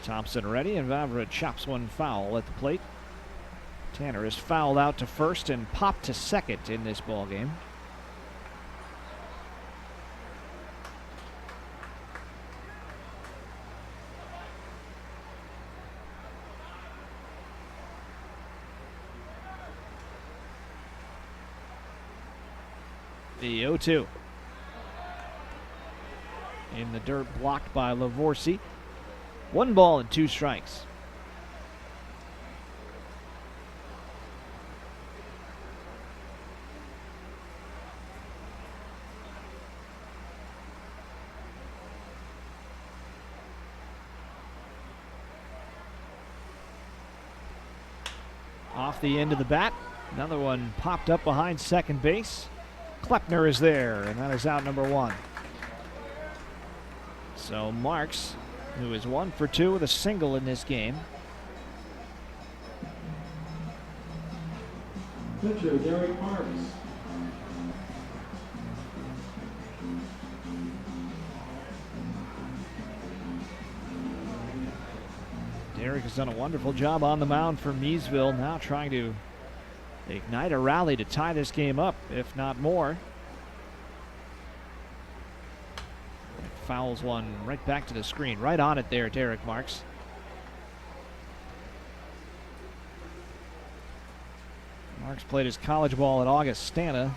Thompson ready, and Vavra chops one foul at the plate. Tanner is fouled out to first and popped to second in this ball game. The 0-2. In the dirt, blocked by Lavorsi. 1 ball and 2 strikes. Off the end of the bat. Another one popped up behind second base. Klepner is there, and that is out number 1. So Marks, who is 1 for 2 with a single in this game. Pitcher, Derek Marks. Derek has done a wonderful job on the mound for Miesville, now trying to ignite a rally to tie this game up, if not more. Fouls one right back to the screen. Right on it there, Derek Marks. Marks played his college ball at Augustana.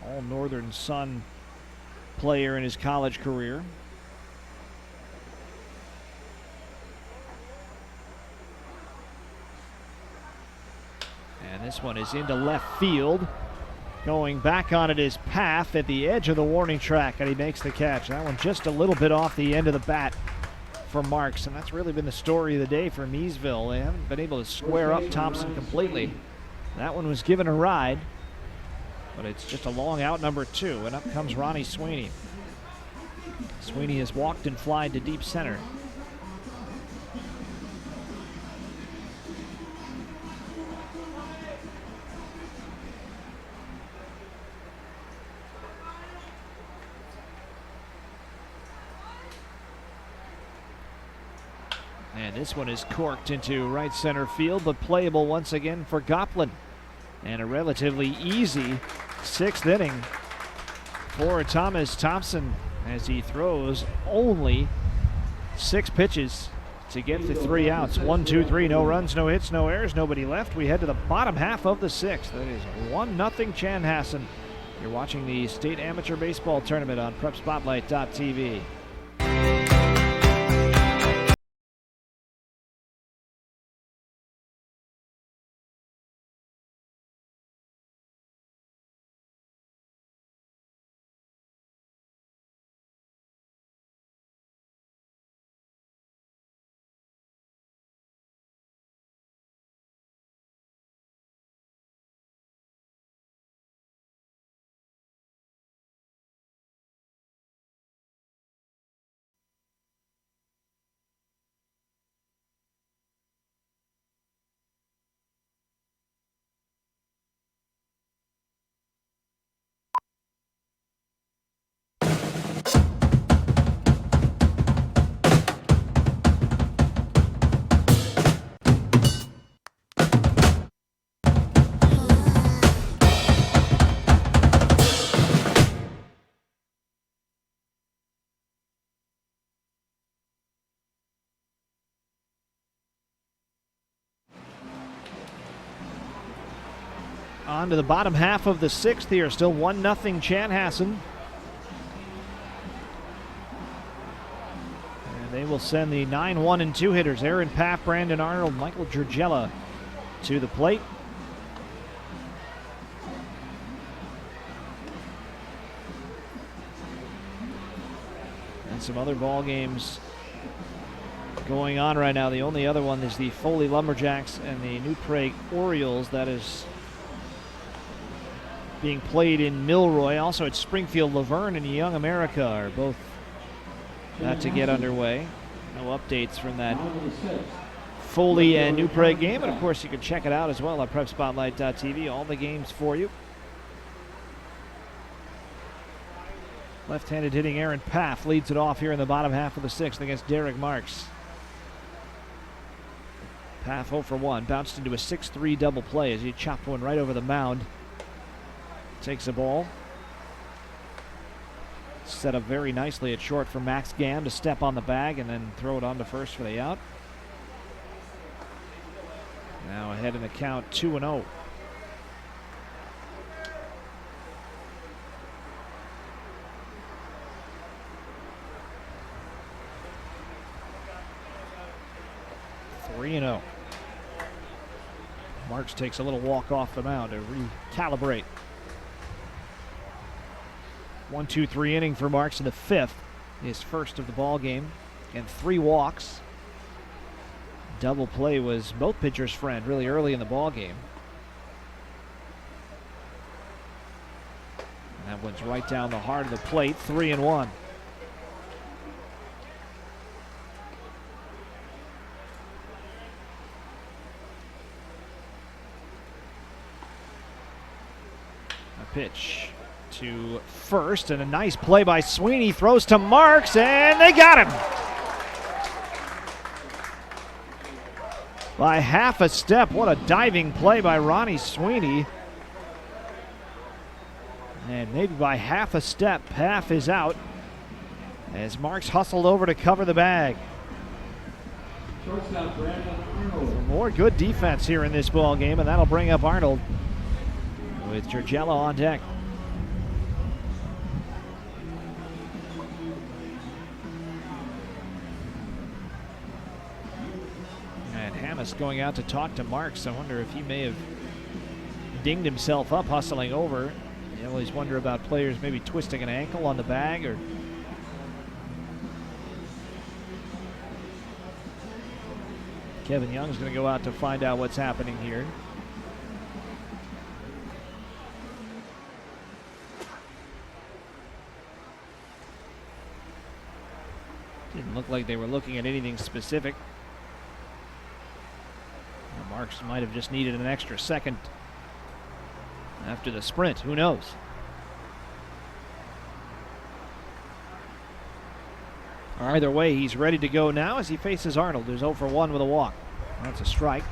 All Northern Sun player in his college career. And this one is into left field. Going back on it is Path at the edge of the warning track, and he makes the catch. That one just a little bit off the end of the bat for Marks, and that's really been the story of the day for Miesville. They haven't been able to square up Thompson completely. That one was given a ride, but it's just a long out number 2, and up comes Ronnie Sweeney. Sweeney has walked and flied to deep center. And this one is corked into right center field, but playable once again for Goplin. And a relatively easy 6th inning for Thomas Thompson as he throws only 6 pitches to get to 3 outs. 1, 2, 3, no runs, no hits, no errors, nobody left. We head to the bottom half of the 6th. That is 1-0 Chanhassen. You're watching the State Amateur Baseball Tournament on PrepSpotlight.tv. On to the bottom half of the 6th here. Still 1-0 Chanhassen. And they will send the 9-1 and 2 hitters, Aaron Paff, Brandon Arnold, Michael Gergella, to the plate. And some other ball games going on right now. The only other one is the Foley Lumberjacks and the New Prague Orioles. That is being played in Milroy. Also at Springfield, Laverne and Young America are both about to get underway. No updates from that Foley and New Prague game, and of course you can check it out as well at PrepSpotlight.tv. All the games for you. Left-handed hitting Aaron Paff leads it off here in the bottom half of the 6th against Derek Marks. Paff 0 for 1, bounced into a 6-3 double play as he chopped one right over the mound. Takes a ball. Set up very nicely at short for Max Gamm to step on the bag and then throw it on to first for the out. Now ahead in the count, 2-0. Marks takes a little walk off the mound to recalibrate. 1-2-3 inning for Marks in the 5th, his first of the ball game, and 3 walks. Double play was both pitchers' friend really early in the ball game. And that one's right down the heart of the plate, 3-1. A pitch to first, and a nice play by Sweeney. Throws to Marks, and they got him. By half a step. What a diving play by Ronnie Sweeney. And maybe by half a step, Paff is out as Marks hustled over to cover the bag. Shortstop Brandon Arnold. More good defense here in this ball game, and that'll bring up Arnold with Gergella on deck. Going out to talk to Marks. I wonder if he may have dinged himself up hustling over. You always wonder about players maybe twisting an ankle on the bag or Kevin Young's going to go out to find out what's happening here. Didn't look like they were looking at anything specific. Marks might have just needed an extra second after the sprint. Who knows? Either way, he's ready to go now as he faces Arnold, who's 0 for 1 with a walk. That's a strike.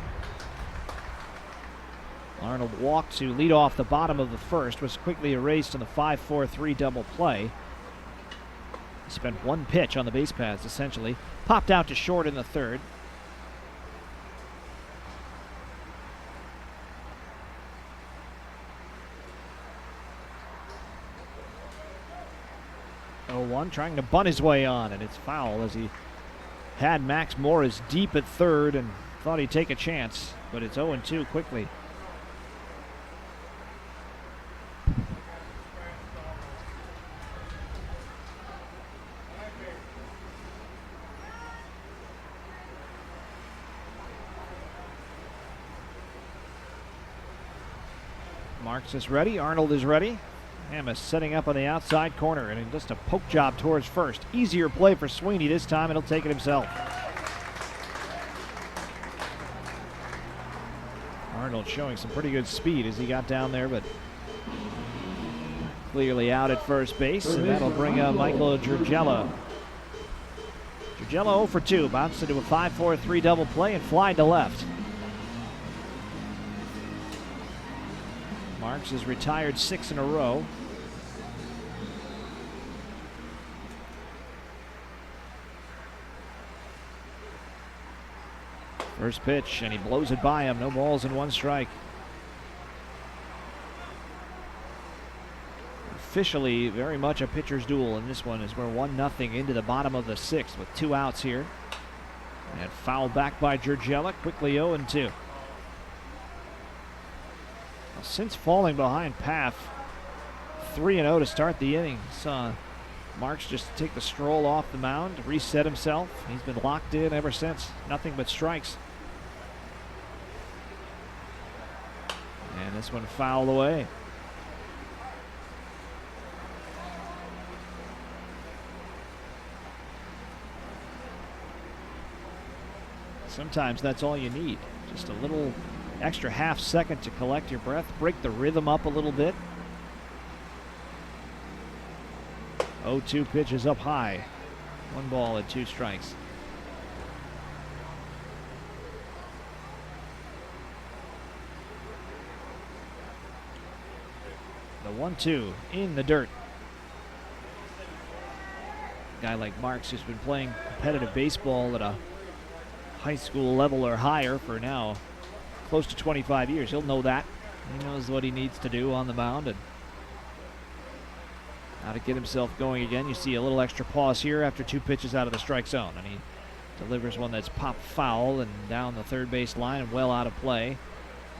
Arnold walked to lead off the bottom of the first, was quickly erased in the 5-4-3 double play. He spent one pitch on the base paths, essentially. Popped out to short in the third. Trying to bunt his way on, and it's foul as he had Max Morris deep at third and thought he'd take a chance, but it's 0-2 quickly. Marks is ready, Arnold is ready. Hamas setting up on the outside corner, and just a poke job towards first. Easier play for Sweeney this time, and he'll take it himself. Arnold showing some pretty good speed as he got down there, but clearly out at first base, and that'll bring Michael Jurgella. Jurgella 0 for 2, bounced into a 5-4-3 double play and flied to left. Marks has retired 6 in a row. First pitch, and he blows it by him. No balls and 1 strike. Officially very much a pitcher's duel in this one as we're 1-0 into the bottom of the 6th with 2 outs here. And fouled back by Jurgella, quickly 0-2. Since falling behind Paff, 3-0 to start the inning. Saw Marks just take the stroll off the mound, reset himself. He's been locked in ever since. Nothing but strikes. And this one fouled away. Sometimes that's all you need. Just a little extra half second to collect your breath, break the rhythm up a little bit. 0-2 pitch is up high. 1 ball and 2 strikes. The 1-2 in the dirt. A guy like Marks who's been playing competitive baseball at a high school level or higher for now close to 25 years. He'll know that. He knows what he needs to do on the mound and how to get himself going again. You see a little extra pause here after 2 pitches out of the strike zone, and he delivers one that's popped foul and down the third base line and well out of play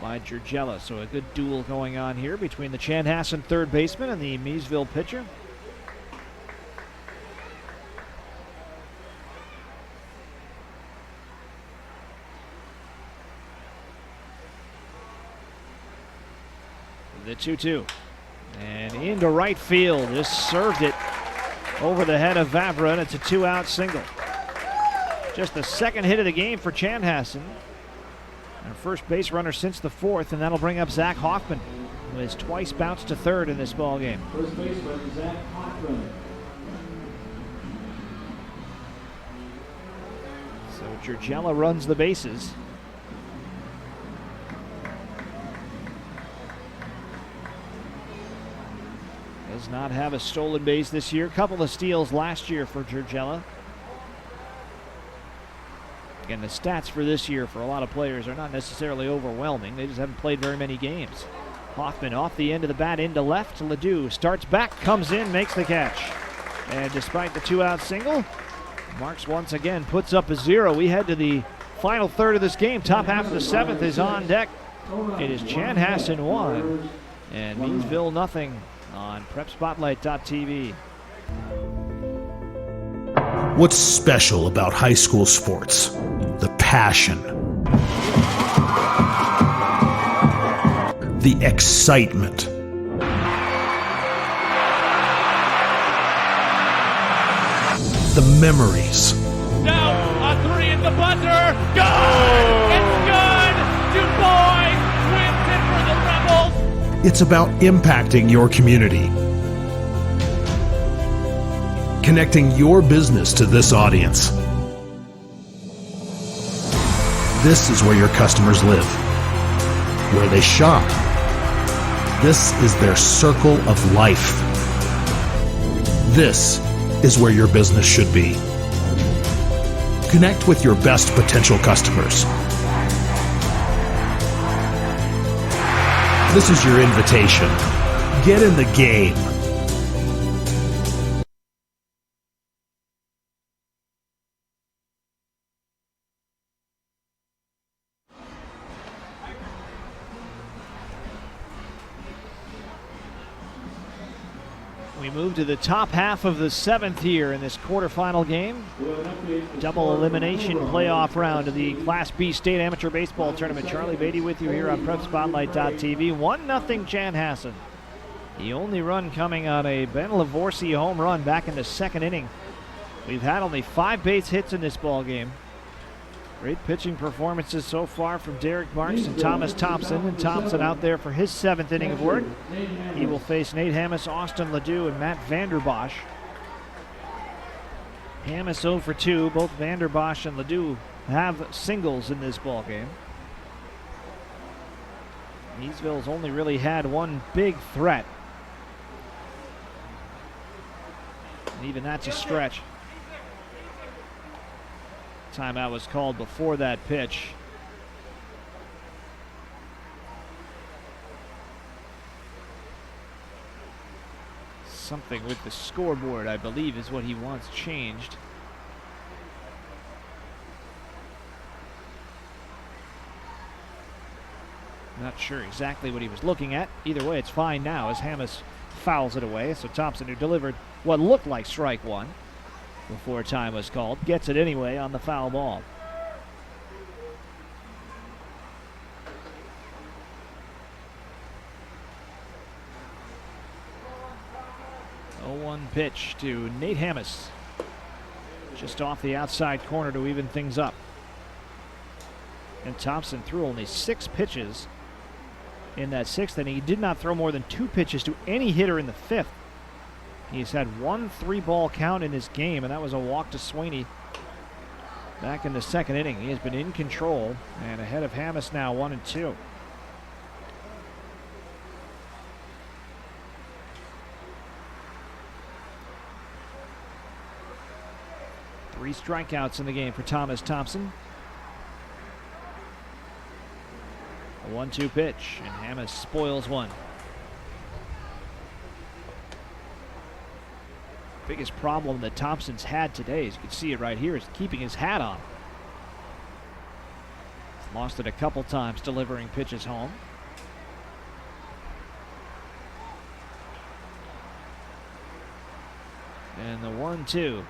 by Jurgella. So a good duel going on here between the Chanhassen third baseman and the Miesville pitcher. The 2-2. And into right field. Just served it over the head of Vavra, and it's a 2-out single. Just the second hit of the game for Chanhassen. Our first base runner since the 4th, and that'll bring up Zach Hoffman, who has twice bounced to third in this ball game. First baseman, Zach Hoffman. So Jurgella runs the bases. Does not have a stolen base this year. Couple of steals last year for Jurgella. Again, the stats for this year for a lot of players are not necessarily overwhelming. They just haven't played very many games. Hoffman off the end of the bat into left. Ledoux starts back, comes in, makes the catch. And despite the 2-out single, Marks once again puts up a 0. We head to the final third of this game. Top half of the 7th is on deck. It is Chanhassen 1 and Miesville 0 on PrepSpotlight.tv. What's special about high school sports? The passion, the excitement, the memories. Now a three at the buzzer. Good! It's good! Du Bois wins it for the Rebels. It's about impacting your community, connecting your business to this audience. This is where your customers live, where they shop. This is their circle of life. This is where your business should be. Connect with your best potential customers. This is your invitation. Get in the game. We move to the top half of the seventh here in this quarterfinal game. Double elimination playoff round of the Class B State Amateur Baseball Tournament. Charlie Beatty with you here on PrepSpotlight.tv. 1-0 Chanhassen. The only run coming on a Ben Lavorsi home run back in the second inning. We've had only 5 base hits in this ball game. Great pitching performances so far from Derek Marks and Thomas Thompson. And Thompson out there for his 7th inning of work. He will face Nate Hammes, Austin Ledoux, and Matt Vanderbosch. Hammes 0 for 2. Both Vanderbosch and Ledoux have singles in this ball game. Miesville's only really had one big threat. And even that's a stretch. Timeout was called before that pitch. Something with the scoreboard, I believe, is what he wants changed. Not sure exactly what he was looking at. Either way, it's fine now as Hammes fouls it away. So Thompson, who delivered what looked like strike one before time was called, gets it anyway on the foul ball. One pitch to Nate Hammes, just off the outside corner to even things up. And Thompson threw only 6 pitches in that 6th inning. He did not throw more than 2 pitches to any hitter in the 5th. He's had 1 3-ball count in his game, and that was a walk to Sweeney back in the 2nd inning. He has been in control and ahead of Hammes now, 1-2. Three strikeouts in the game for Thomas Thompson. A 1-2 pitch, and Hammes spoils one. Biggest problem that Thompson's had today, as you can see it right here, is keeping his hat on. He's lost it a couple times delivering pitches home. And the 1-2.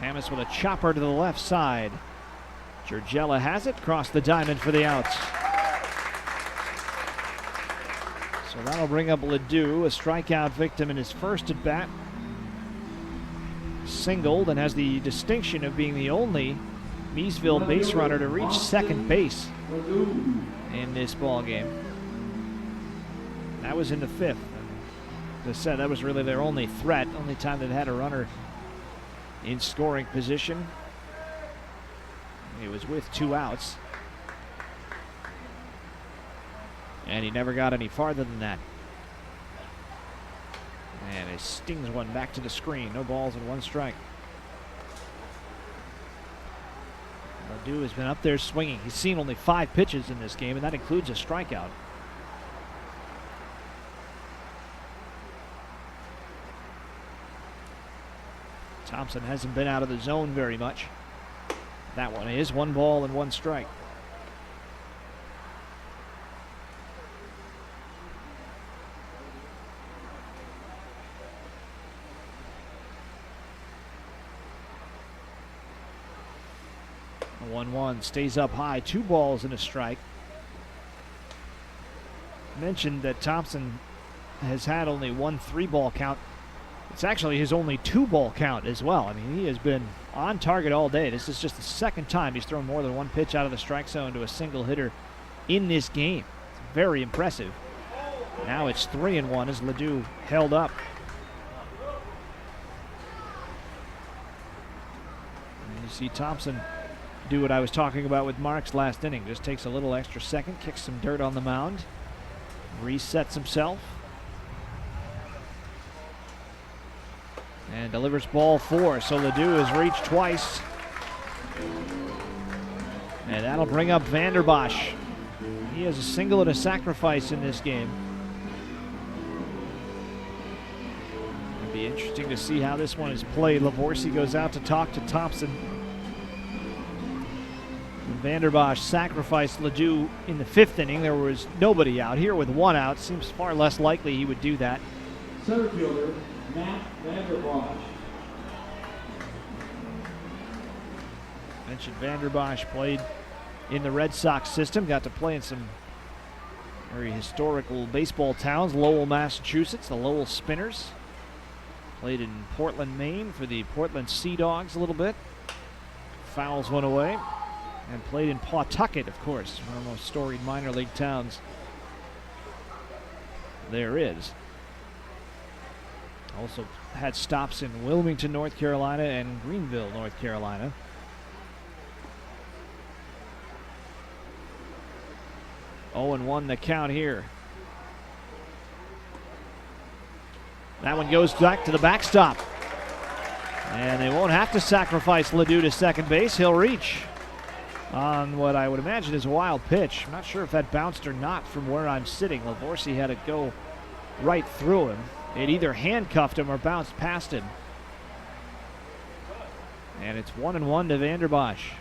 Hammes with a chopper to the left side. Georgella has it, cross the diamond for the outs. So that'll bring up Ledoux, a strikeout victim in his first at bat. Singled and has the distinction of being the only Miesville base runner to reach second base in this ball game. That was in the 5th. As I said, that was really their only threat, only time they've had a runner in scoring position. He was with 2 outs. And he never got any farther than that. And he stings one back to the screen. No balls and 1 strike. Ledoux has been up there swinging. He's seen only 5 pitches in this game, and that includes a strikeout. Thompson hasn't been out of the zone very much. That one is 1 ball and 1 strike. The 1-1 stays up high, 2 balls and a strike. mentioned that Thompson has had only one 3-ball count. It's actually his only 2-ball count as well. I mean, he has been on target all day. This is just the second time he's thrown more than one pitch out of the strike zone to a single hitter in this game. It's very impressive. Now it's 3-1 as Ledoux held up. And you see Thompson do what I was talking about with Marks last inning. Just takes a little extra second, kicks some dirt on the mound, resets himself, and delivers ball 4. So Ledoux has reached twice. And that'll bring up Vanderbosch. He has a single and a sacrifice in this game. It'll be interesting to see how this one is played. Lavorsi goes out to talk to Thompson. Vanderbosch sacrificed Ledoux in the 5th inning. There was nobody out. Here with 1 out, seems far less likely he would do that. Center fielder, Matt Vanderbosch. Mentioned Vanderbosch played in the Red Sox system, got to play in some very historical baseball towns. Lowell, Massachusetts, the Lowell Spinners. Played in Portland, Maine for the Portland Sea Dogs a little bit. Fouls one away. And played in Pawtucket, of course, one of the most storied minor league towns there is. Also had stops in Wilmington, North Carolina, and Greenville, North Carolina. Oh, and 1 the count here. That one goes back to the backstop. And they won't have to sacrifice Ledoux to second base. He'll reach on what I would imagine is a wild pitch. I'm not sure if that bounced or not from where I'm sitting. Lavorsi had it go right through him. It either handcuffed him or bounced past him. And it's 1-1 to Vanderbosch.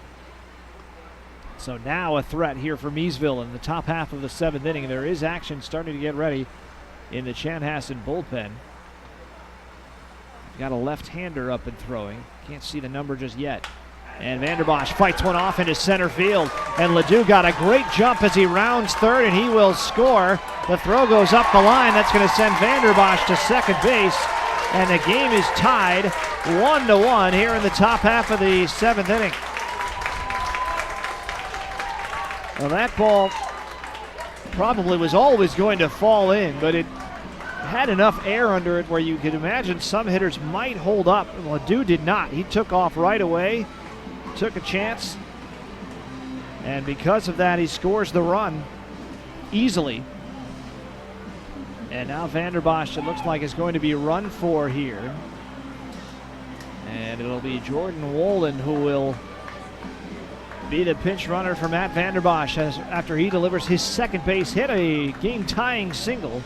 So now a threat here for Miesville in the top half of the 7th inning. There is action starting to get ready in the Chanhassen bullpen. Got a left-hander up and throwing. Can't see the number just yet. And Vanderbosch fights one off into center field. And Ledoux got a great jump as he rounds third, and he will score. The throw goes up the line. That's going to send Vanderbosch to second base. And the game is tied 1-1 here in the top half of the 7th inning. Well, that ball probably was always going to fall in, but it had enough air under it where you could imagine some hitters might hold up. Ledoux did not. He took off right away. Took a chance, and because of that, he scores the run easily. And now Vanderbosch, it looks like, is going to be run for here. And it'll be Jordan Wolden who will be the pinch runner for Matt Vanderbosch after he delivers his second base hit, a game-tying single.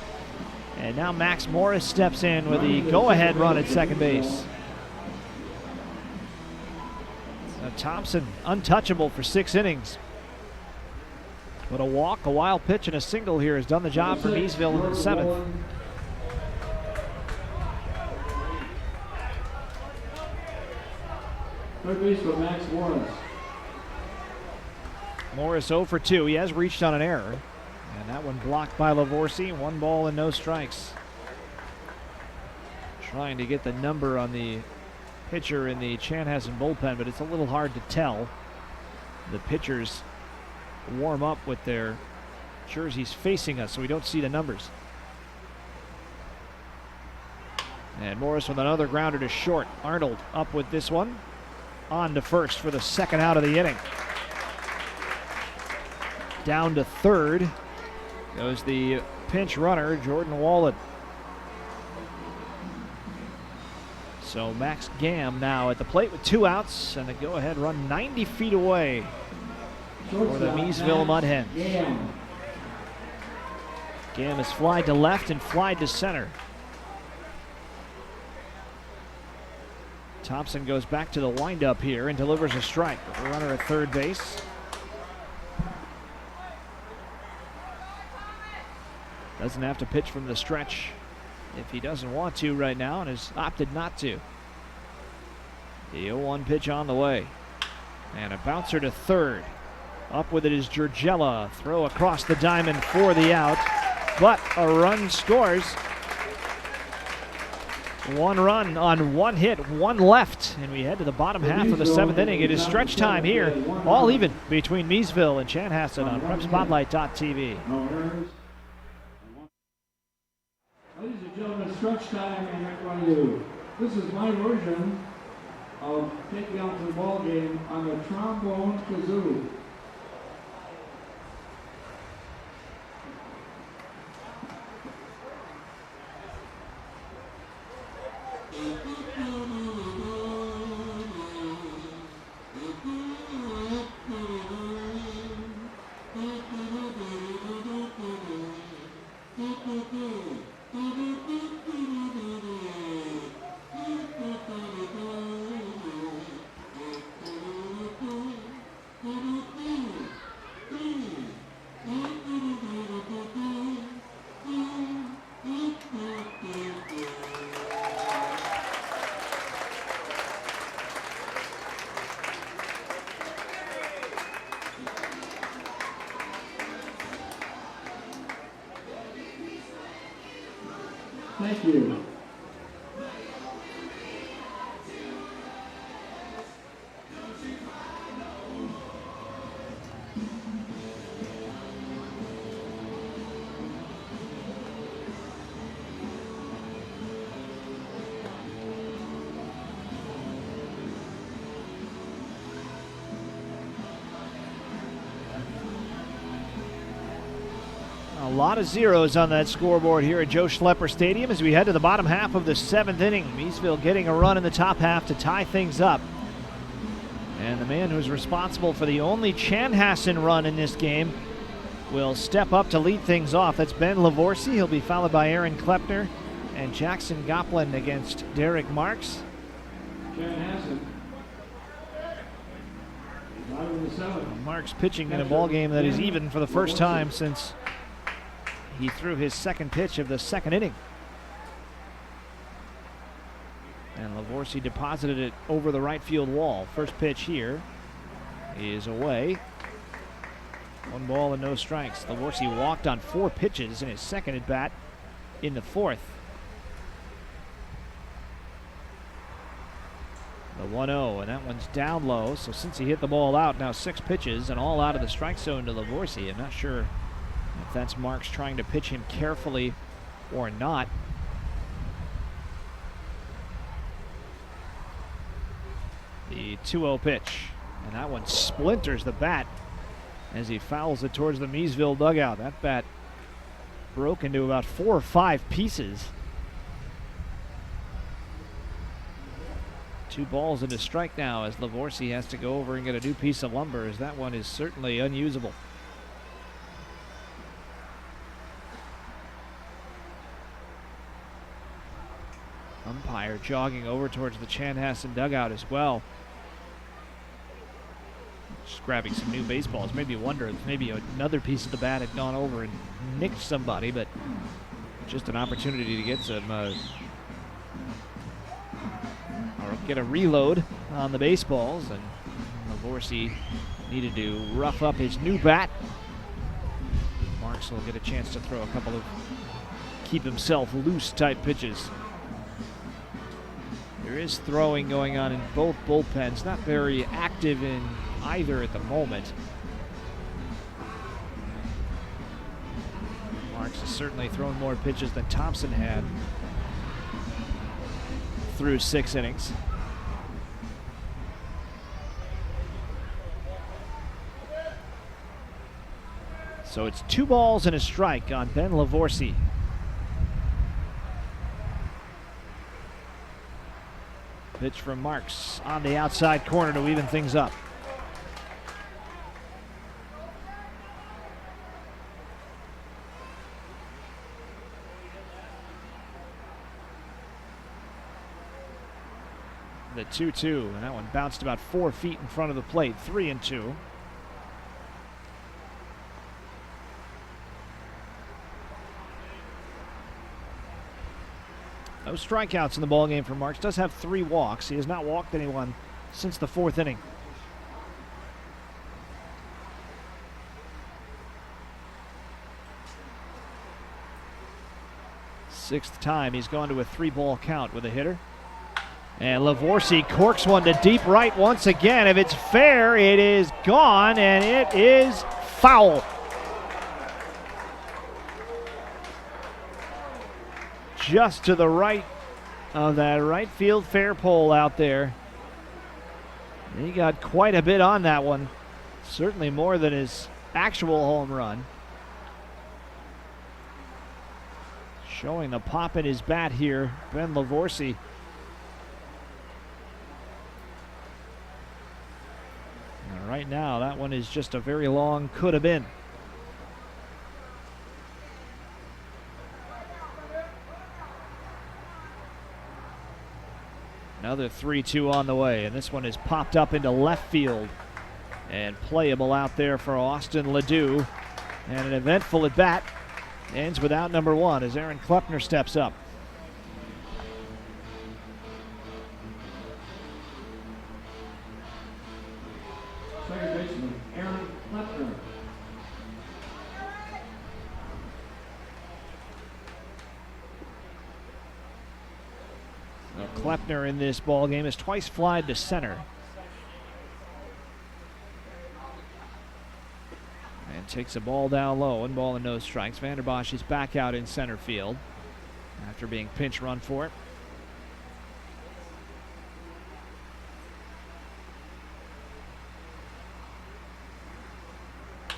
And now Max Morris steps in with the go-ahead run at second base. Thompson untouchable for 6 innings. But a walk, a wild pitch, and a single here has done the job for Miesville in the 7th. Third base for Max Morris. Morris 0 for 2. He has reached on an error. And that one blocked by Lavorsi. 1 ball and no strikes. Trying to get the number on the pitcher in the Chanhassen bullpen, but it's a little hard to tell. The pitchers warm up with their jerseys facing us, so we don't see the numbers. And Morris with another grounder to short. Arnold up with this one. On to first for the second out of the inning. Down to third goes the pinch runner, Jordan Wallet. So Max Gamm now at the plate with 2 outs and the go-ahead run 90 feet away for the Miesville Mudhens. Gamm has flied to left and flied to center. Thompson goes back to the windup here and delivers a strike with a runner at third base. Doesn't have to pitch from the stretch if he doesn't want to right now, and has opted not to. The 0-1 pitch on the way. And a bouncer to third. Up with it is Georgella. Throw across the diamond for the out. but a run scores. 1 run on 1 hit, 1 left, and we head to the bottom half of the 7th inning. It is stretch time here, all even between Miesville and Chanhassen on PrepSpotlight.tv. Ladies and gentlemen, stretch time in front of you. This is my version of taking out to the ball game on the trombone kazoo. Thank you. A lot of zeros on that scoreboard here at Joe Schlepper Stadium as we head to the bottom half of the 7th inning. Miesville getting a run in the top half to tie things up. And the man who's responsible for the only Chanhassen run in this game will step up to lead things off. That's Ben Lavorsi. He'll be followed by Aaron Klepner and Jackson Goplin against Derek Marks. Chanhassen. Marks pitching in a ball game that is even for the first time since he threw his second pitch of the 2nd inning. And Lavorsi deposited it over the right field wall. First pitch here is away. 1 ball and no strikes. Lavorsi walked on 4 pitches in his second at bat in the 4th. The 1-0, and that one's down low. So since he hit the ball out, now 6 pitches and all out of the strike zone to Lavorsi. I'm not sure if that's Marks trying to pitch him carefully or not. The 2-0 pitch, and that one splinters the bat as he fouls it towards the Miesville dugout. That bat broke into about 4 or 5 pieces. 2 balls and a strike now as Lavorsi has to go over and get a new piece of lumber, as that one is certainly unusable. Umpire jogging over towards the Chanhassen dugout as well. Just grabbing some new baseballs. Maybe wonder if maybe another piece of the bat had gone over and nicked somebody, but just an opportunity to get some or get a reload on the baseballs, and Lavorsi needed to rough up his new bat. Marks will get a chance to throw a couple of keep himself loose type pitches. There is throwing going on in both bullpens, not very active in either at the moment. Marks has certainly thrown more pitches than Thompson had through 6 innings. So it's 2 balls and a strike on Ben Lavorsi. Pitch from Marks on the outside corner to even things up. The 2-2, and that one bounced about 4 feet in front of the plate. 3-2. No strikeouts in the ballgame for Marks. Does have 3 walks. He has not walked anyone since the 4th inning. 6th time he's gone to a 3-ball count with a hitter. And Lavorsi corks one to deep right once again. If it's fair, it is gone, and it is foul. Just to the right of that right field fair pole out there. He got quite a bit on that one. Certainly more than his actual home run. Showing the pop in his bat here, Ben Lavorsi. And right now, that one is just a very long could have been. Another 3-2 on the way, and this one is popped up into left field and playable out there for Austin Ledoux. And an eventful at bat ends without number 1 as Aaron Klepner steps up. Second baseman, Aaron Klepner. Klepner in this ball game has twice flied to center. And takes a ball down low, 1 ball and no strikes. Vanderbosch is back out in center field after being pinch run for it.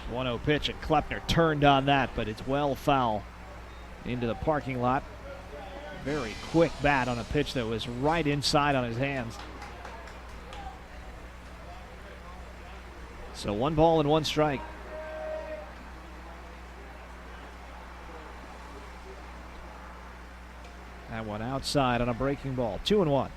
The 1-0 pitch, and Klepner turned on that, but it's well foul into the parking lot. Very quick bat on a pitch that was right inside on his hands. So 1 ball and 1 strike. That one outside on a breaking ball. 2-1.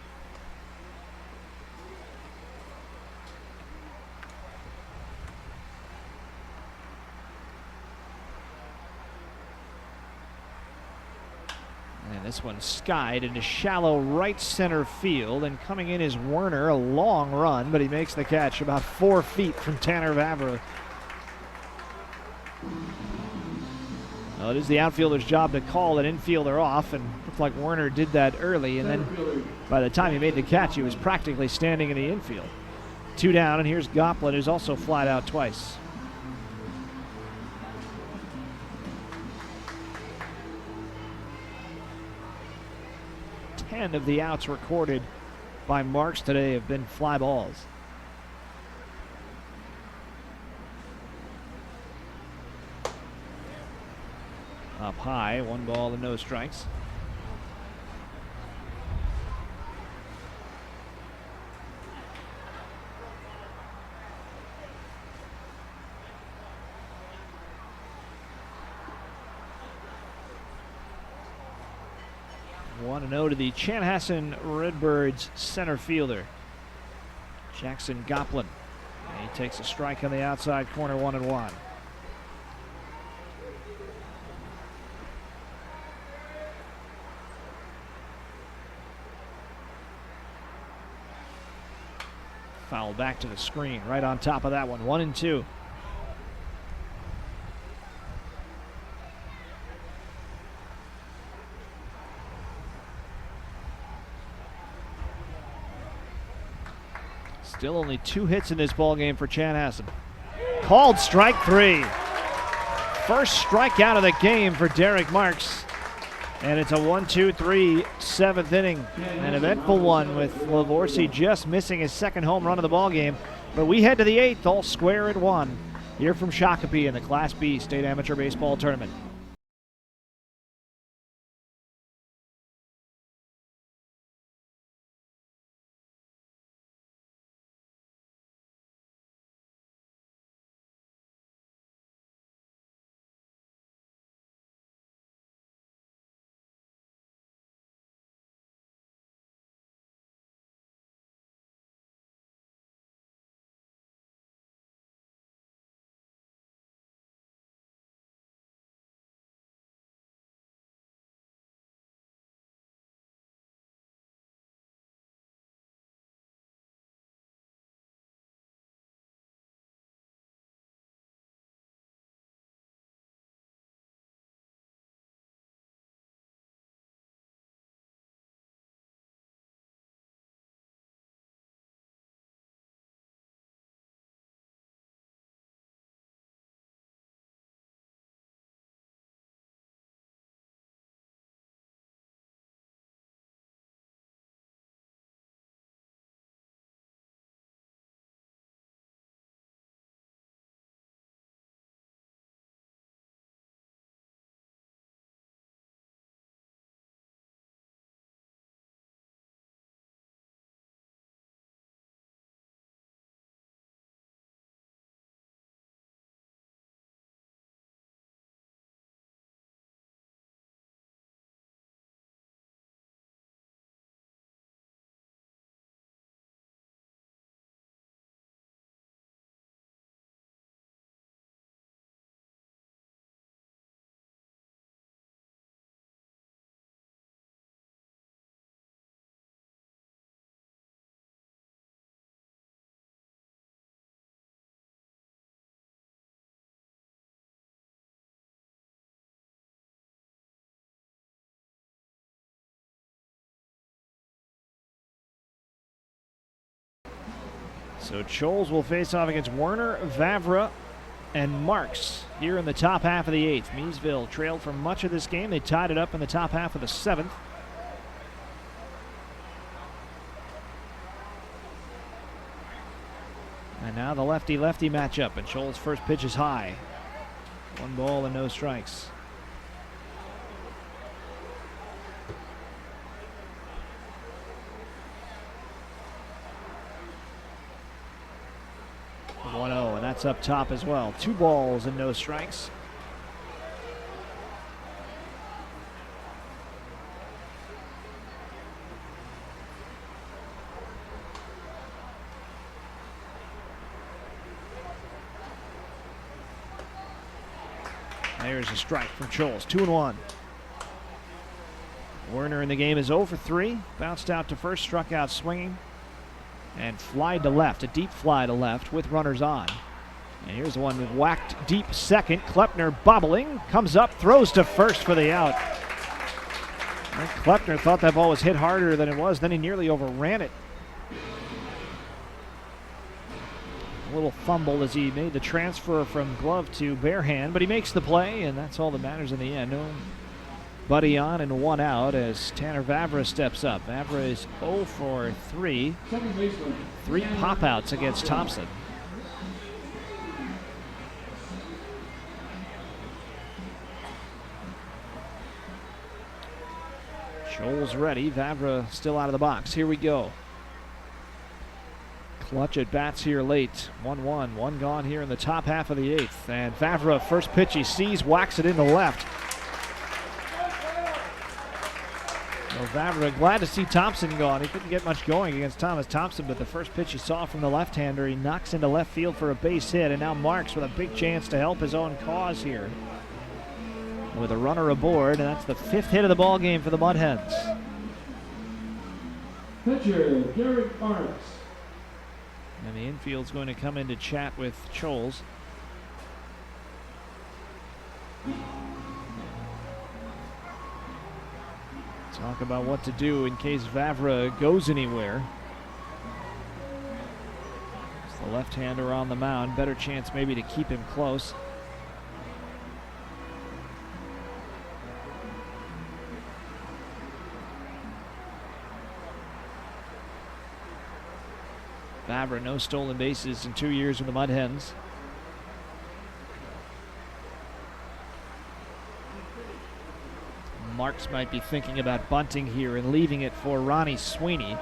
And this one skied into shallow right center field, and coming in is Werner, a long run, but he makes the catch about 4 feet from Tanner Vavra. Well, it is the outfielder's job to call an infielder off, and looked like Werner did that early, and then by the time he made the catch, he was practically standing in the infield. 2 down, and here's Goplin, who's also flied out twice. Ten of the outs recorded by Marks today have been fly balls. Up high, 1 ball and no strikes. One and 0 to the Chanhassen Red Birds center fielder, Jackson Goplin. And he takes a strike on the outside corner, 1-1. Foul back to the screen, right on top of that one, 1-2. Still only 2 hits in this ball game for Chanhassen. Called strike 3. First strikeout of the game for Derek Marks. And it's a 1-2-3 7th inning. An eventful one with Lavorsi just missing his 2nd home run of the ball game. But we head to the 8th, all square at 1. Here from Shakopee in the Class B State Amateur Baseball Tournament. So Scholes will face off against Werner, Vavra, and Marks here in the top half of the 8th. Miesville trailed for much of this game. They tied it up in the top half of the 7th. And now the lefty-lefty matchup, and Scholes' first pitch is high. 1 ball and no strikes. The 1-0, and that's up top as well. 2 balls and no strikes. There's a strike from Scholes. 2-1. Werner in the game is 0 for 3. Bounced out to first, struck out swinging, and flied to left. A deep fly to left with runners on. And here's the one with whacked deep second. Klepner bobbling, comes up, throws to first for the out. And Klepner thought that ball was hit harder than it was. Then he nearly overran it. A little fumble as he made the transfer from glove to bare hand, but he makes the play, and that's all that matters in the end. Nobody on and 1 out as Tanner Vavra steps up. Vavra is 0 for 3. 3 pop-outs against Thompson. Scholes ready. Vavra still out of the box. Here we go. Clutch at bats here late. 1-1. 1 gone here in the top half of the 8th. And Vavra, first pitch he sees, whacks it into left. Well, Vavra glad to see Thompson gone. He couldn't get much going against Thomas Thompson, but the first pitch he saw from the left-hander, he knocks into left field for a base hit. And now Marks with a big chance to help his own cause here, with a runner aboard, and that's the 5th hit of the ball game for the Mudhens. Pitcher, Garrett Marks. And the infield's going to come in to chat with Scholes. Talk about what to do in case Vavra goes anywhere. It's the left-hander on the mound. Better chance maybe to keep him close. Vavra, no stolen bases in 2 years with the Mudhens. Marks might be thinking about bunting here and leaving it for Ronnie Sweeney,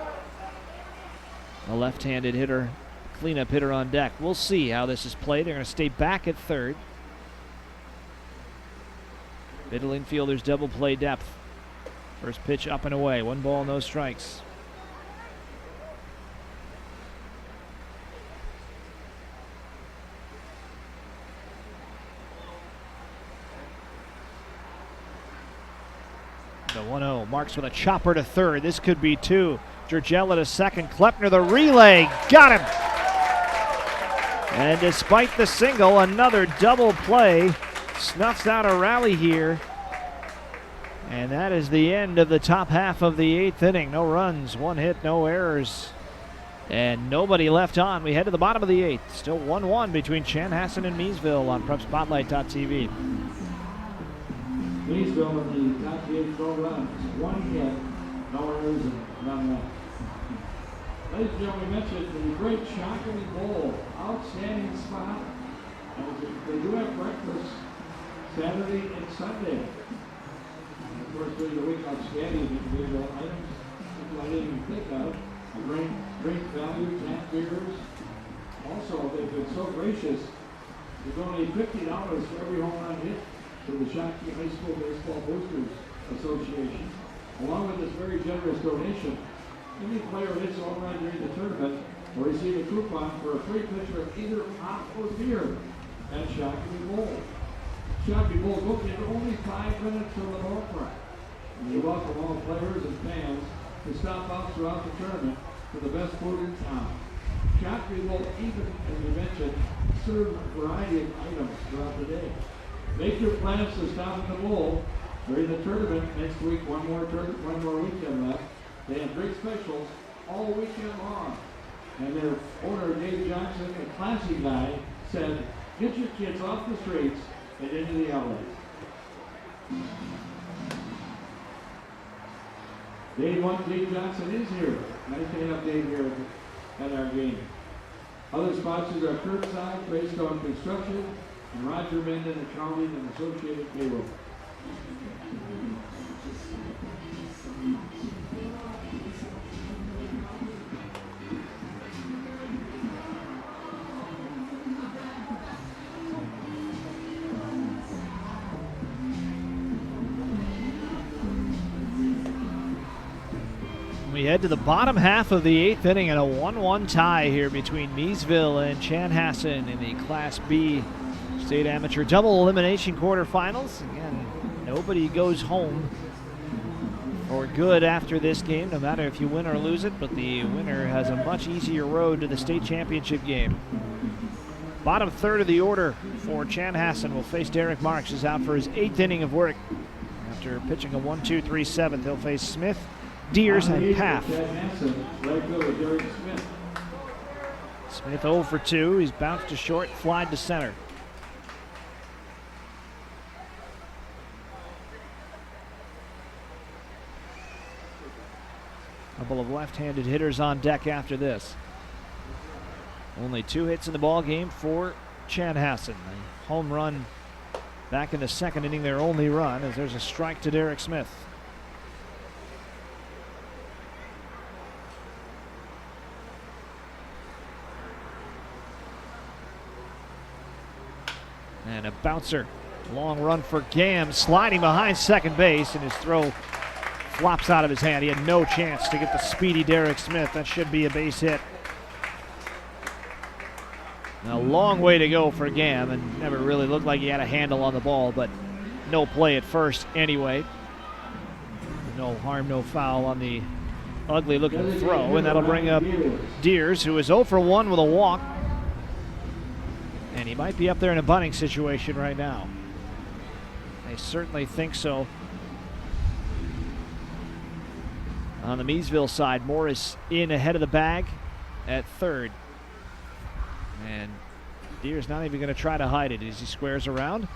a left-handed hitter, cleanup hitter on deck. We'll see how this is played. They're going to stay back at third. Middle infielders double play depth. First pitch up and away. 1 ball, no strikes. The 1-0. Marks with a chopper to third. This could be 2. Gergella to second. Klepner the relay. Got him. And despite the single, another double play. Snuffs out a rally here. And that is the end of the top half of the 8th inning. No runs, 1 hit, no errors, and nobody left on. We head to the bottom of the 8th. Still 1-1 between Chanhassen and Miesville on PrepSpotlight.tv. Miesville in the top 8, no runs, 1 hit, no errors, and none left. Ladies and gentlemen, we mentioned the great Shockley Bowl. Outstanding spot. And they do have breakfast Saturday and Sunday. And of course, during the week, outstanding individual items people I didn't even think of. Great value, tap beers. Also, they've been so gracious to donate $50 for every home run hit to the Shockley High School Baseball Boosters Association. Along with this very generous donation, any player who hits a home run during the tournament will receive a coupon for a free pitcher of either pop or beer at Shockley Bowl. Shockley Bowl located only 5 minutes from the ballpark. And we welcome all players and fans to stop out throughout the tournament for the best food in town. Shockley Bowl even, as we mentioned, serve a variety of items throughout the day. Make your plans to stop at the bowl during the tournament next week. One more weekend left. They have great specials all weekend long. And their owner, Dave Johnson, a classy guy, said, get your kids off the streets and into the outlets. Dave Johnson is here. Nice to have Dave here at our game. Other sponsors are Curbside, Greystone Construction, and Roger Menden Accounting and Associated Payroll. We head to the bottom half of the 8th inning and a 1-1 tie here between Miesville and Chanhassen in the Class B State Amateur Double Elimination Quarterfinals. Again, nobody goes home for good after this game, no matter if you win or lose it, but the winner has a much easier road to the state championship game. Bottom third of the order for Chanhassen will face Derek Marks, who's out for his 8th inning of work. After pitching a 1-2-3 7th, he'll face Smith, Deers, and Paff. Smith 0 for 2. He's bounced to short, flied to center. Couple of left-handed hitters on deck after this. Only 2 hits in the ball game for Chanhassen. A home run back in the 2nd inning, their only run, as there's a strike to Derek Smith. And a bouncer. Long run for Gam, sliding behind second base, and his throw flops out of his hand. He had no chance to get the speedy Derek Smith. That should be a base hit. A long way to go for Gam, and never really looked like he had a handle on the ball, but no play at first anyway. No harm, no foul on the ugly looking throw, and that'll bring up Deers, who is 0 for 1 with a walk. And he might be up there in a bunting situation right now. I certainly think so. On the Miesville side, Morris in ahead of the bag at third. And Deer's not even going to try to hide it as he squares around.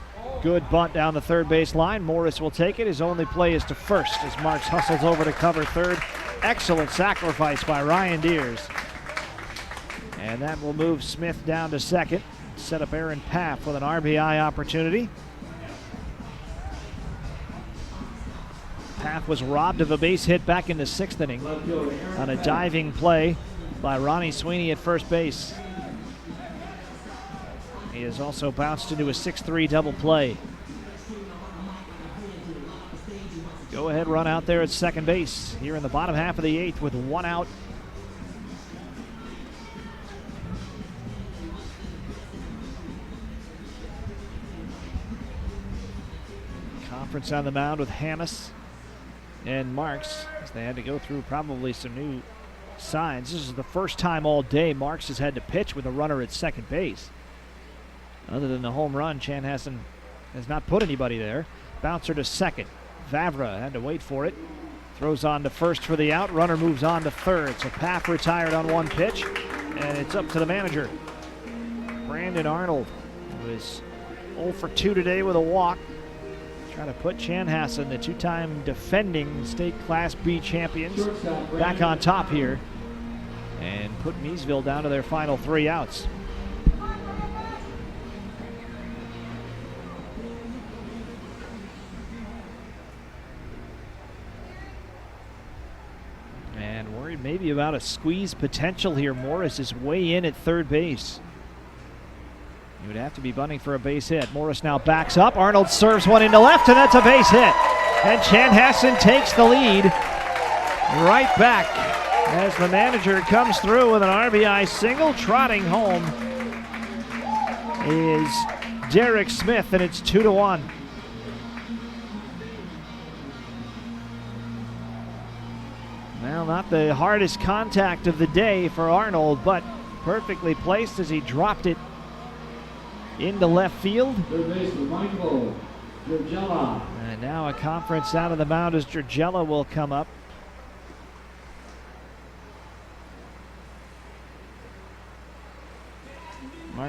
Good bunt down the third base line. Morris will take it. His only play is to first as Marks hustles over to cover third. Excellent sacrifice by Ryan Deers. And that will move Smith down to second. Set up Aaron Paff with an RBI opportunity. Paff was robbed of a base hit back in the 6th inning on a diving play by Ronnie Sweeney at first base. He has also bounced into a 6-3 double play. Go ahead run out there at second base here in the bottom half of the 8th with 1 out. Conference on the mound with Hammes and Marks, as they had to go through probably some new signs. This is the first time all day Marks has had to pitch with a runner at second base. Other than the home run, Chanhassen has not put anybody there. Bouncer to second. Vavra had to wait for it. Throws on to first for the out. Runner moves on to third. So Paff retired on 1 pitch, and it's up to the manager, Brandon Arnold, who is 0 for 2 today with a walk. Trying to put Chanhassen, the 2-time defending state Class B champions, back on top here and put Miesville down to their final 3 outs. And worried maybe about a squeeze potential here. Morris is way in at third base. He would have to be bunting for a base hit. Morris now backs up. Arnold serves one into left, and that's a base hit. And Chanhassen takes the lead right back as the manager comes through with an RBI single. Trotting home is Derek Smith, and it's 2-1. Well, not the hardest contact of the day for Arnold, but perfectly placed as he dropped it into left field. And now a conference out of the mound as Gergella will come up.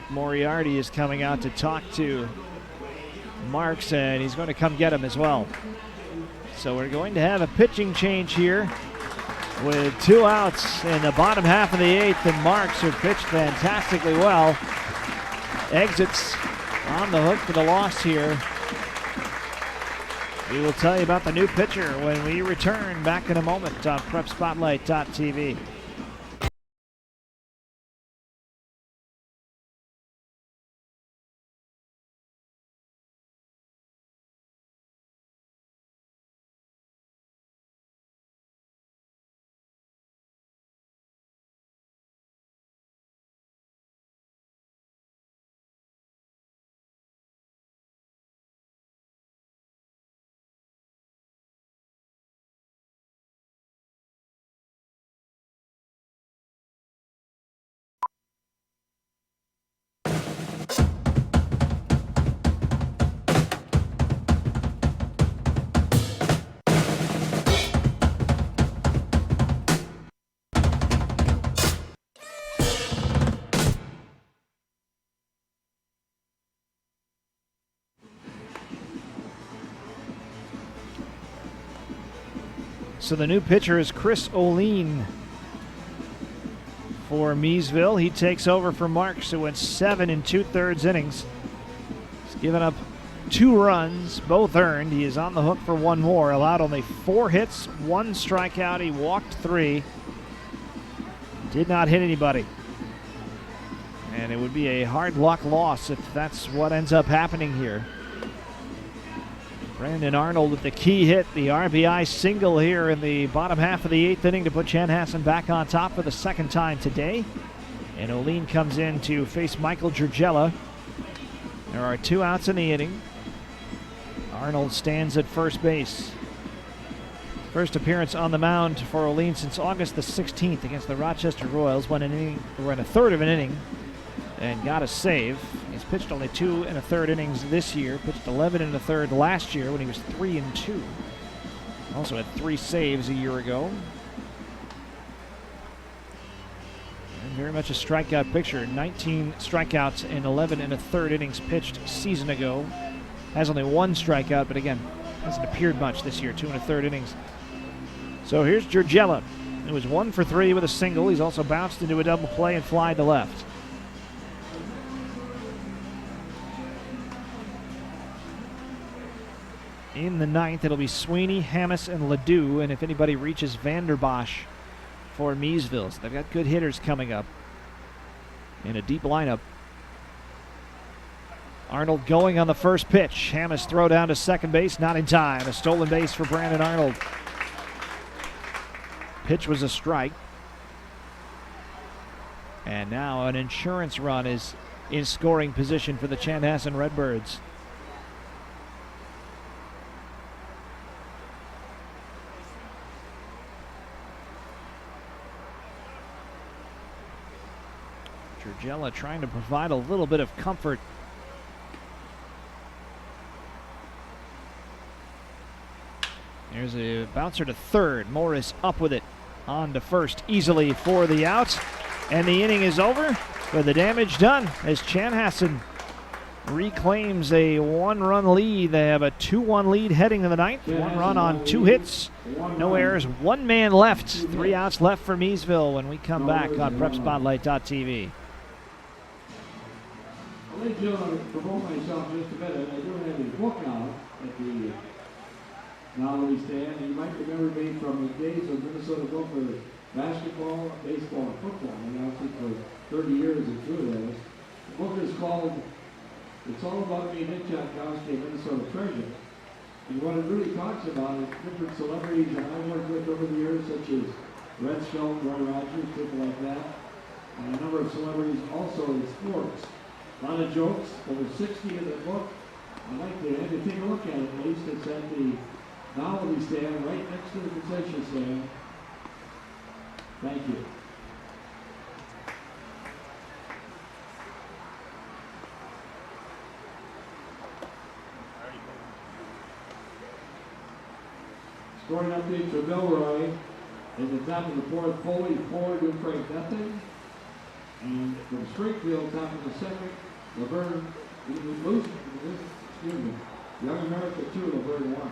Moriarty is coming out to talk to Marks, and he's going to come get him as well. So we're going to have a pitching change here with 2 outs in the bottom half of the 8th, and Marks, who pitched fantastically well, exits on the hook for the loss here. We will tell you about the new pitcher when we return back in a moment on PrepSpotlight.tv. So the new pitcher is Chris O'Lean for Miesville. He takes over for Marks, who went 7 2/3 innings. He's given up 2 runs, both earned. He is on the hook for 1 more. Allowed only 4 hits, 1 strikeout. He walked 3. Did not hit anybody. And it would be a hard luck loss if that's what ends up happening here. Brandon Arnold with the key hit, the RBI single here in the bottom half of the 8th inning to put Chanhassen back on top for the 2nd time today. And O'Lean comes in to face Michael Jurgella. There are 2 outs in the inning. Arnold stands at first base. First appearance on the mound for O'Lean since August the 16th against the Rochester Royals. Went a third of an inning and got a save. He's pitched only 2 1/3 innings this year. Pitched 11 1/3 last year when he was 3 2. Also had 3 saves a year ago. And very much a strikeout picture. 19 strikeouts in 11 1/3 innings pitched season ago. Has only 1 strikeout, but again, hasn't appeared much this year. 2 1/3 innings. So here's Jurgella. It was 1 for 3 with a single. He's also bounced into a double play and fly to left. In the 9th, it'll be Sweeney, Hammes, and Ledoux, and if anybody reaches Vanderbosch for Miesville. So they've got good hitters coming up in a deep lineup. Arnold going on the first pitch. Hammes throw down to second base, not in time. A stolen base for Brandon Arnold. Pitch was a strike. And now an insurance run is in scoring position for the Chanhassen Red Birds. Jurgella trying to provide a little bit of comfort. There's a bouncer to third. Morris up with it on to first easily for the out. And the inning is over with the damage done as Chanhassen reclaims a 1-run lead. They have a 2-1 lead heading to the 9th. 1 run on 2 hits. No errors. 1 man left. 3 outs left for Miesville when we come back on PrepSpotlight.tv. I'll let you promote myself just a bit. I do have a book out at the Novelty Stand. You might remember me from the days of Minnesota Gopher basketball, baseball, and football. And I think for 30 years it's good at it. The book is called It's All About Me, Nick Jankowski, Minnesota Treasure. And what it really talks about is different celebrities that I've worked with over the years, such as Red Stone, Roy Rogers, people like that, and a number of celebrities also in sports. A lot of jokes, over 60 in the book. I'd like to have you take a look at it, at least. It's at the Novelty Stand right next to the concession stand. Thank you. Scoring update for Milroy. In the top of the 4th, Foley 4 to Frank nothing. And from Springfield, top of the second, Laverne, Young America 2, Laverne 1.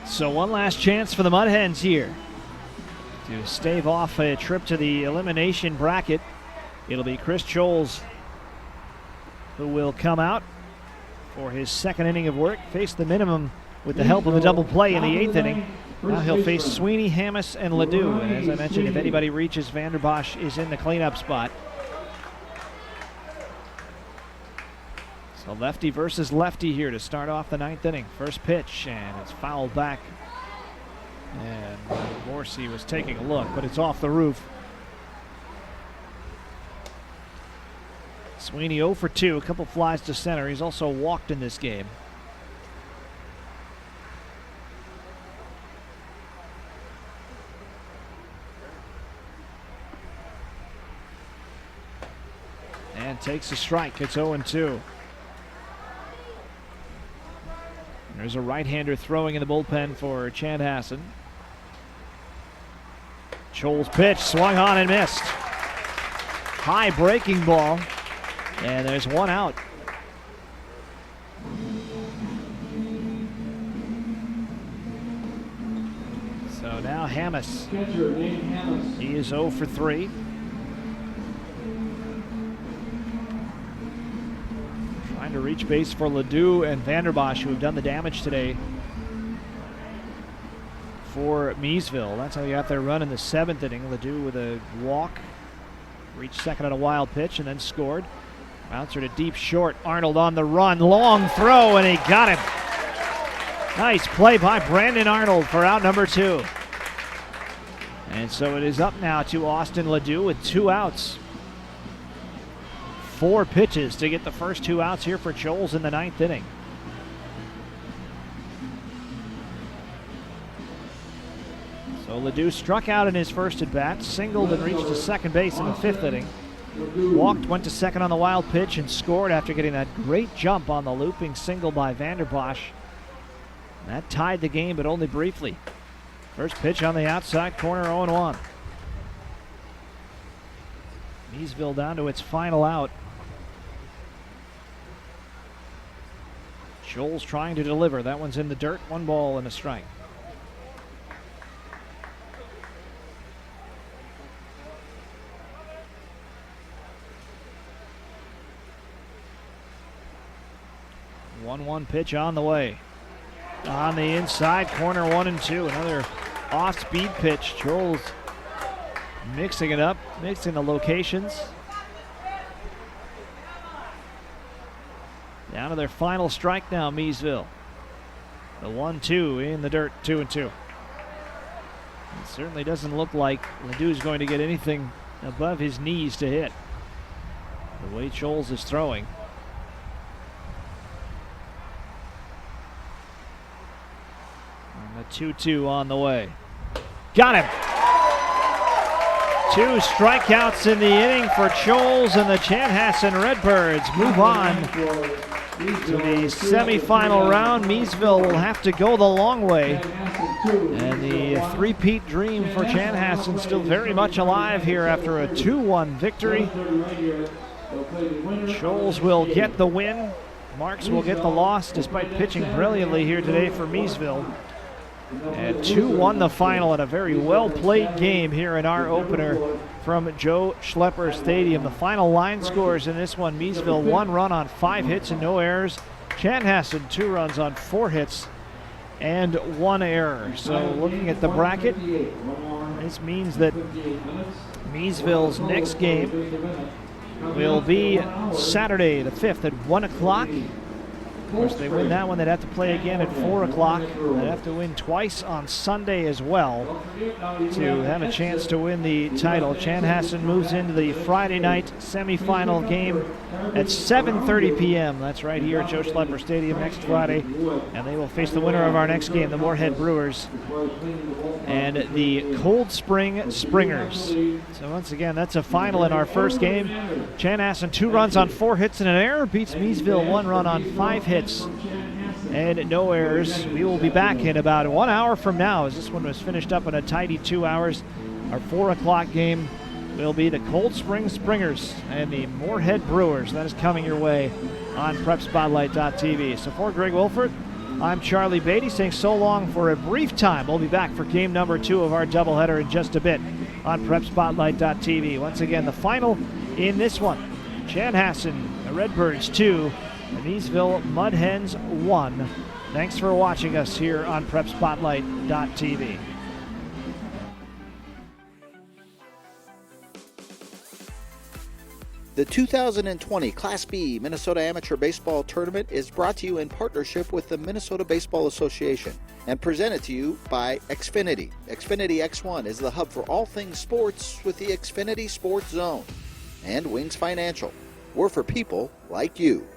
So one last chance for the Mudhens here to stave off a trip to the elimination bracket. It'll be Chris Scholes who will come out for his second inning of work, face the minimum with the help of a double play in the 8th inning. Now he'll face Sweeney, Hammes, and Ledoux. And as I mentioned, if anybody reaches, Vanderbosch is in the cleanup spot. So lefty versus lefty here to start off the 9th inning. First pitch, and it's fouled back. And Morrissey was taking a look, but it's off the roof. Sweeney 0 for 2, a couple flies to center. He's also walked in this game. And takes a strike. It's 0-2. There's a right-hander throwing in the bullpen for Chanhassen. Scholes' pitch, swung on and missed. High breaking ball, and there's one out. So now Hammes. He is 0 for 3. Trying to reach base for Ledoux and Vanderbosch, who have done the damage today for Miesville. That's how you got their run in the 7th inning. Ledoux with a walk, reached second on a wild pitch, and then scored. Bouncer to deep short. Arnold on the run. Long throw, and he got him. Nice play by Brandon Arnold for out number 2. And so it is up now to Austin Ledoux with 2 outs. 4 pitches to get the first 2 outs here for Scholes in the 9th inning. So Ledoux struck out in his first at bat, singled and reached to second base in the 5th inning. Walked, went to second on the wild pitch, and scored after getting that great jump on the looping single by Vanderbosch. That tied the game, but only briefly. First pitch on the outside corner, 0-1. Miesville down to its final out. Scholes trying to deliver. That one's in the dirt. 1 ball and a strike. One pitch on the way. On the inside corner, 1-2. Another off-speed pitch. Scholes mixing it up, mixing the locations. Down to their final strike now, Miesville. The 1-2 in the dirt, 2-2. It certainly doesn't look like Ledoux is going to get anything above his knees to hit, the way Scholes is throwing. And the 2-2 on the way. Got him! 2 strikeouts in the inning for Scholes, and the Chanhassen Red Birds move on to the semifinal round. Miesville will have to go the long way, and the 3-peat dream for Chanhassen still very much alive here after a 2-1 victory. Scholes will get the win. Marks will get the loss despite pitching brilliantly here today for Miesville. And 2-1 the final, and a very well-played game here in our opener from Joe Schlepper Stadium. The final line scores in this one: Miesville 1 run on 5 hits and no errors. Chanhassen 2 runs on 4 hits and 1 error. So looking at the bracket, this means that Miesville's next game will be Saturday the 5th at 1 o'clock. Of course, they win that one, they'd have to play again at 4 o'clock. They'd have to win twice on Sunday as well to have a chance to win the title. Chanhassen moves into the Friday night semifinal game at 7:30 p.m. That's right here at Joe Schlepper Stadium next Friday. And they will face the winner of our next game, the Moorhead Brewers and the Cold Spring Springers. So once again, that's a final in our first game. Chanhassen 2 runs on 4 hits and an error beats Miesville 1 run on 5 hits and no errors. We will be back in about 1 hour from now, as this one was finished up in a tidy 2 hours. Our 4 o'clock game will be the Cold Spring Springers and the Moorhead Brewers. That is coming your way on PrepSpotlight.tv. So for Greg Wilford, I'm Charlie Beatty saying so long for a brief time. We'll be back for game number 2 of our doubleheader in just a bit on PrepSpotlight.tv. Once again, the final in this one, Chanhassen Red Birds 2, the Miesville Mudhens 1. Thanks for watching us here on PrepSpotlight.tv. The 2020 Class B Minnesota Amateur Baseball Tournament is brought to you in partnership with the Minnesota Baseball Association and presented to you by Xfinity. Xfinity X1 is the hub for all things sports with the Xfinity Sports Zone. And Wings Financial. We're for people like you.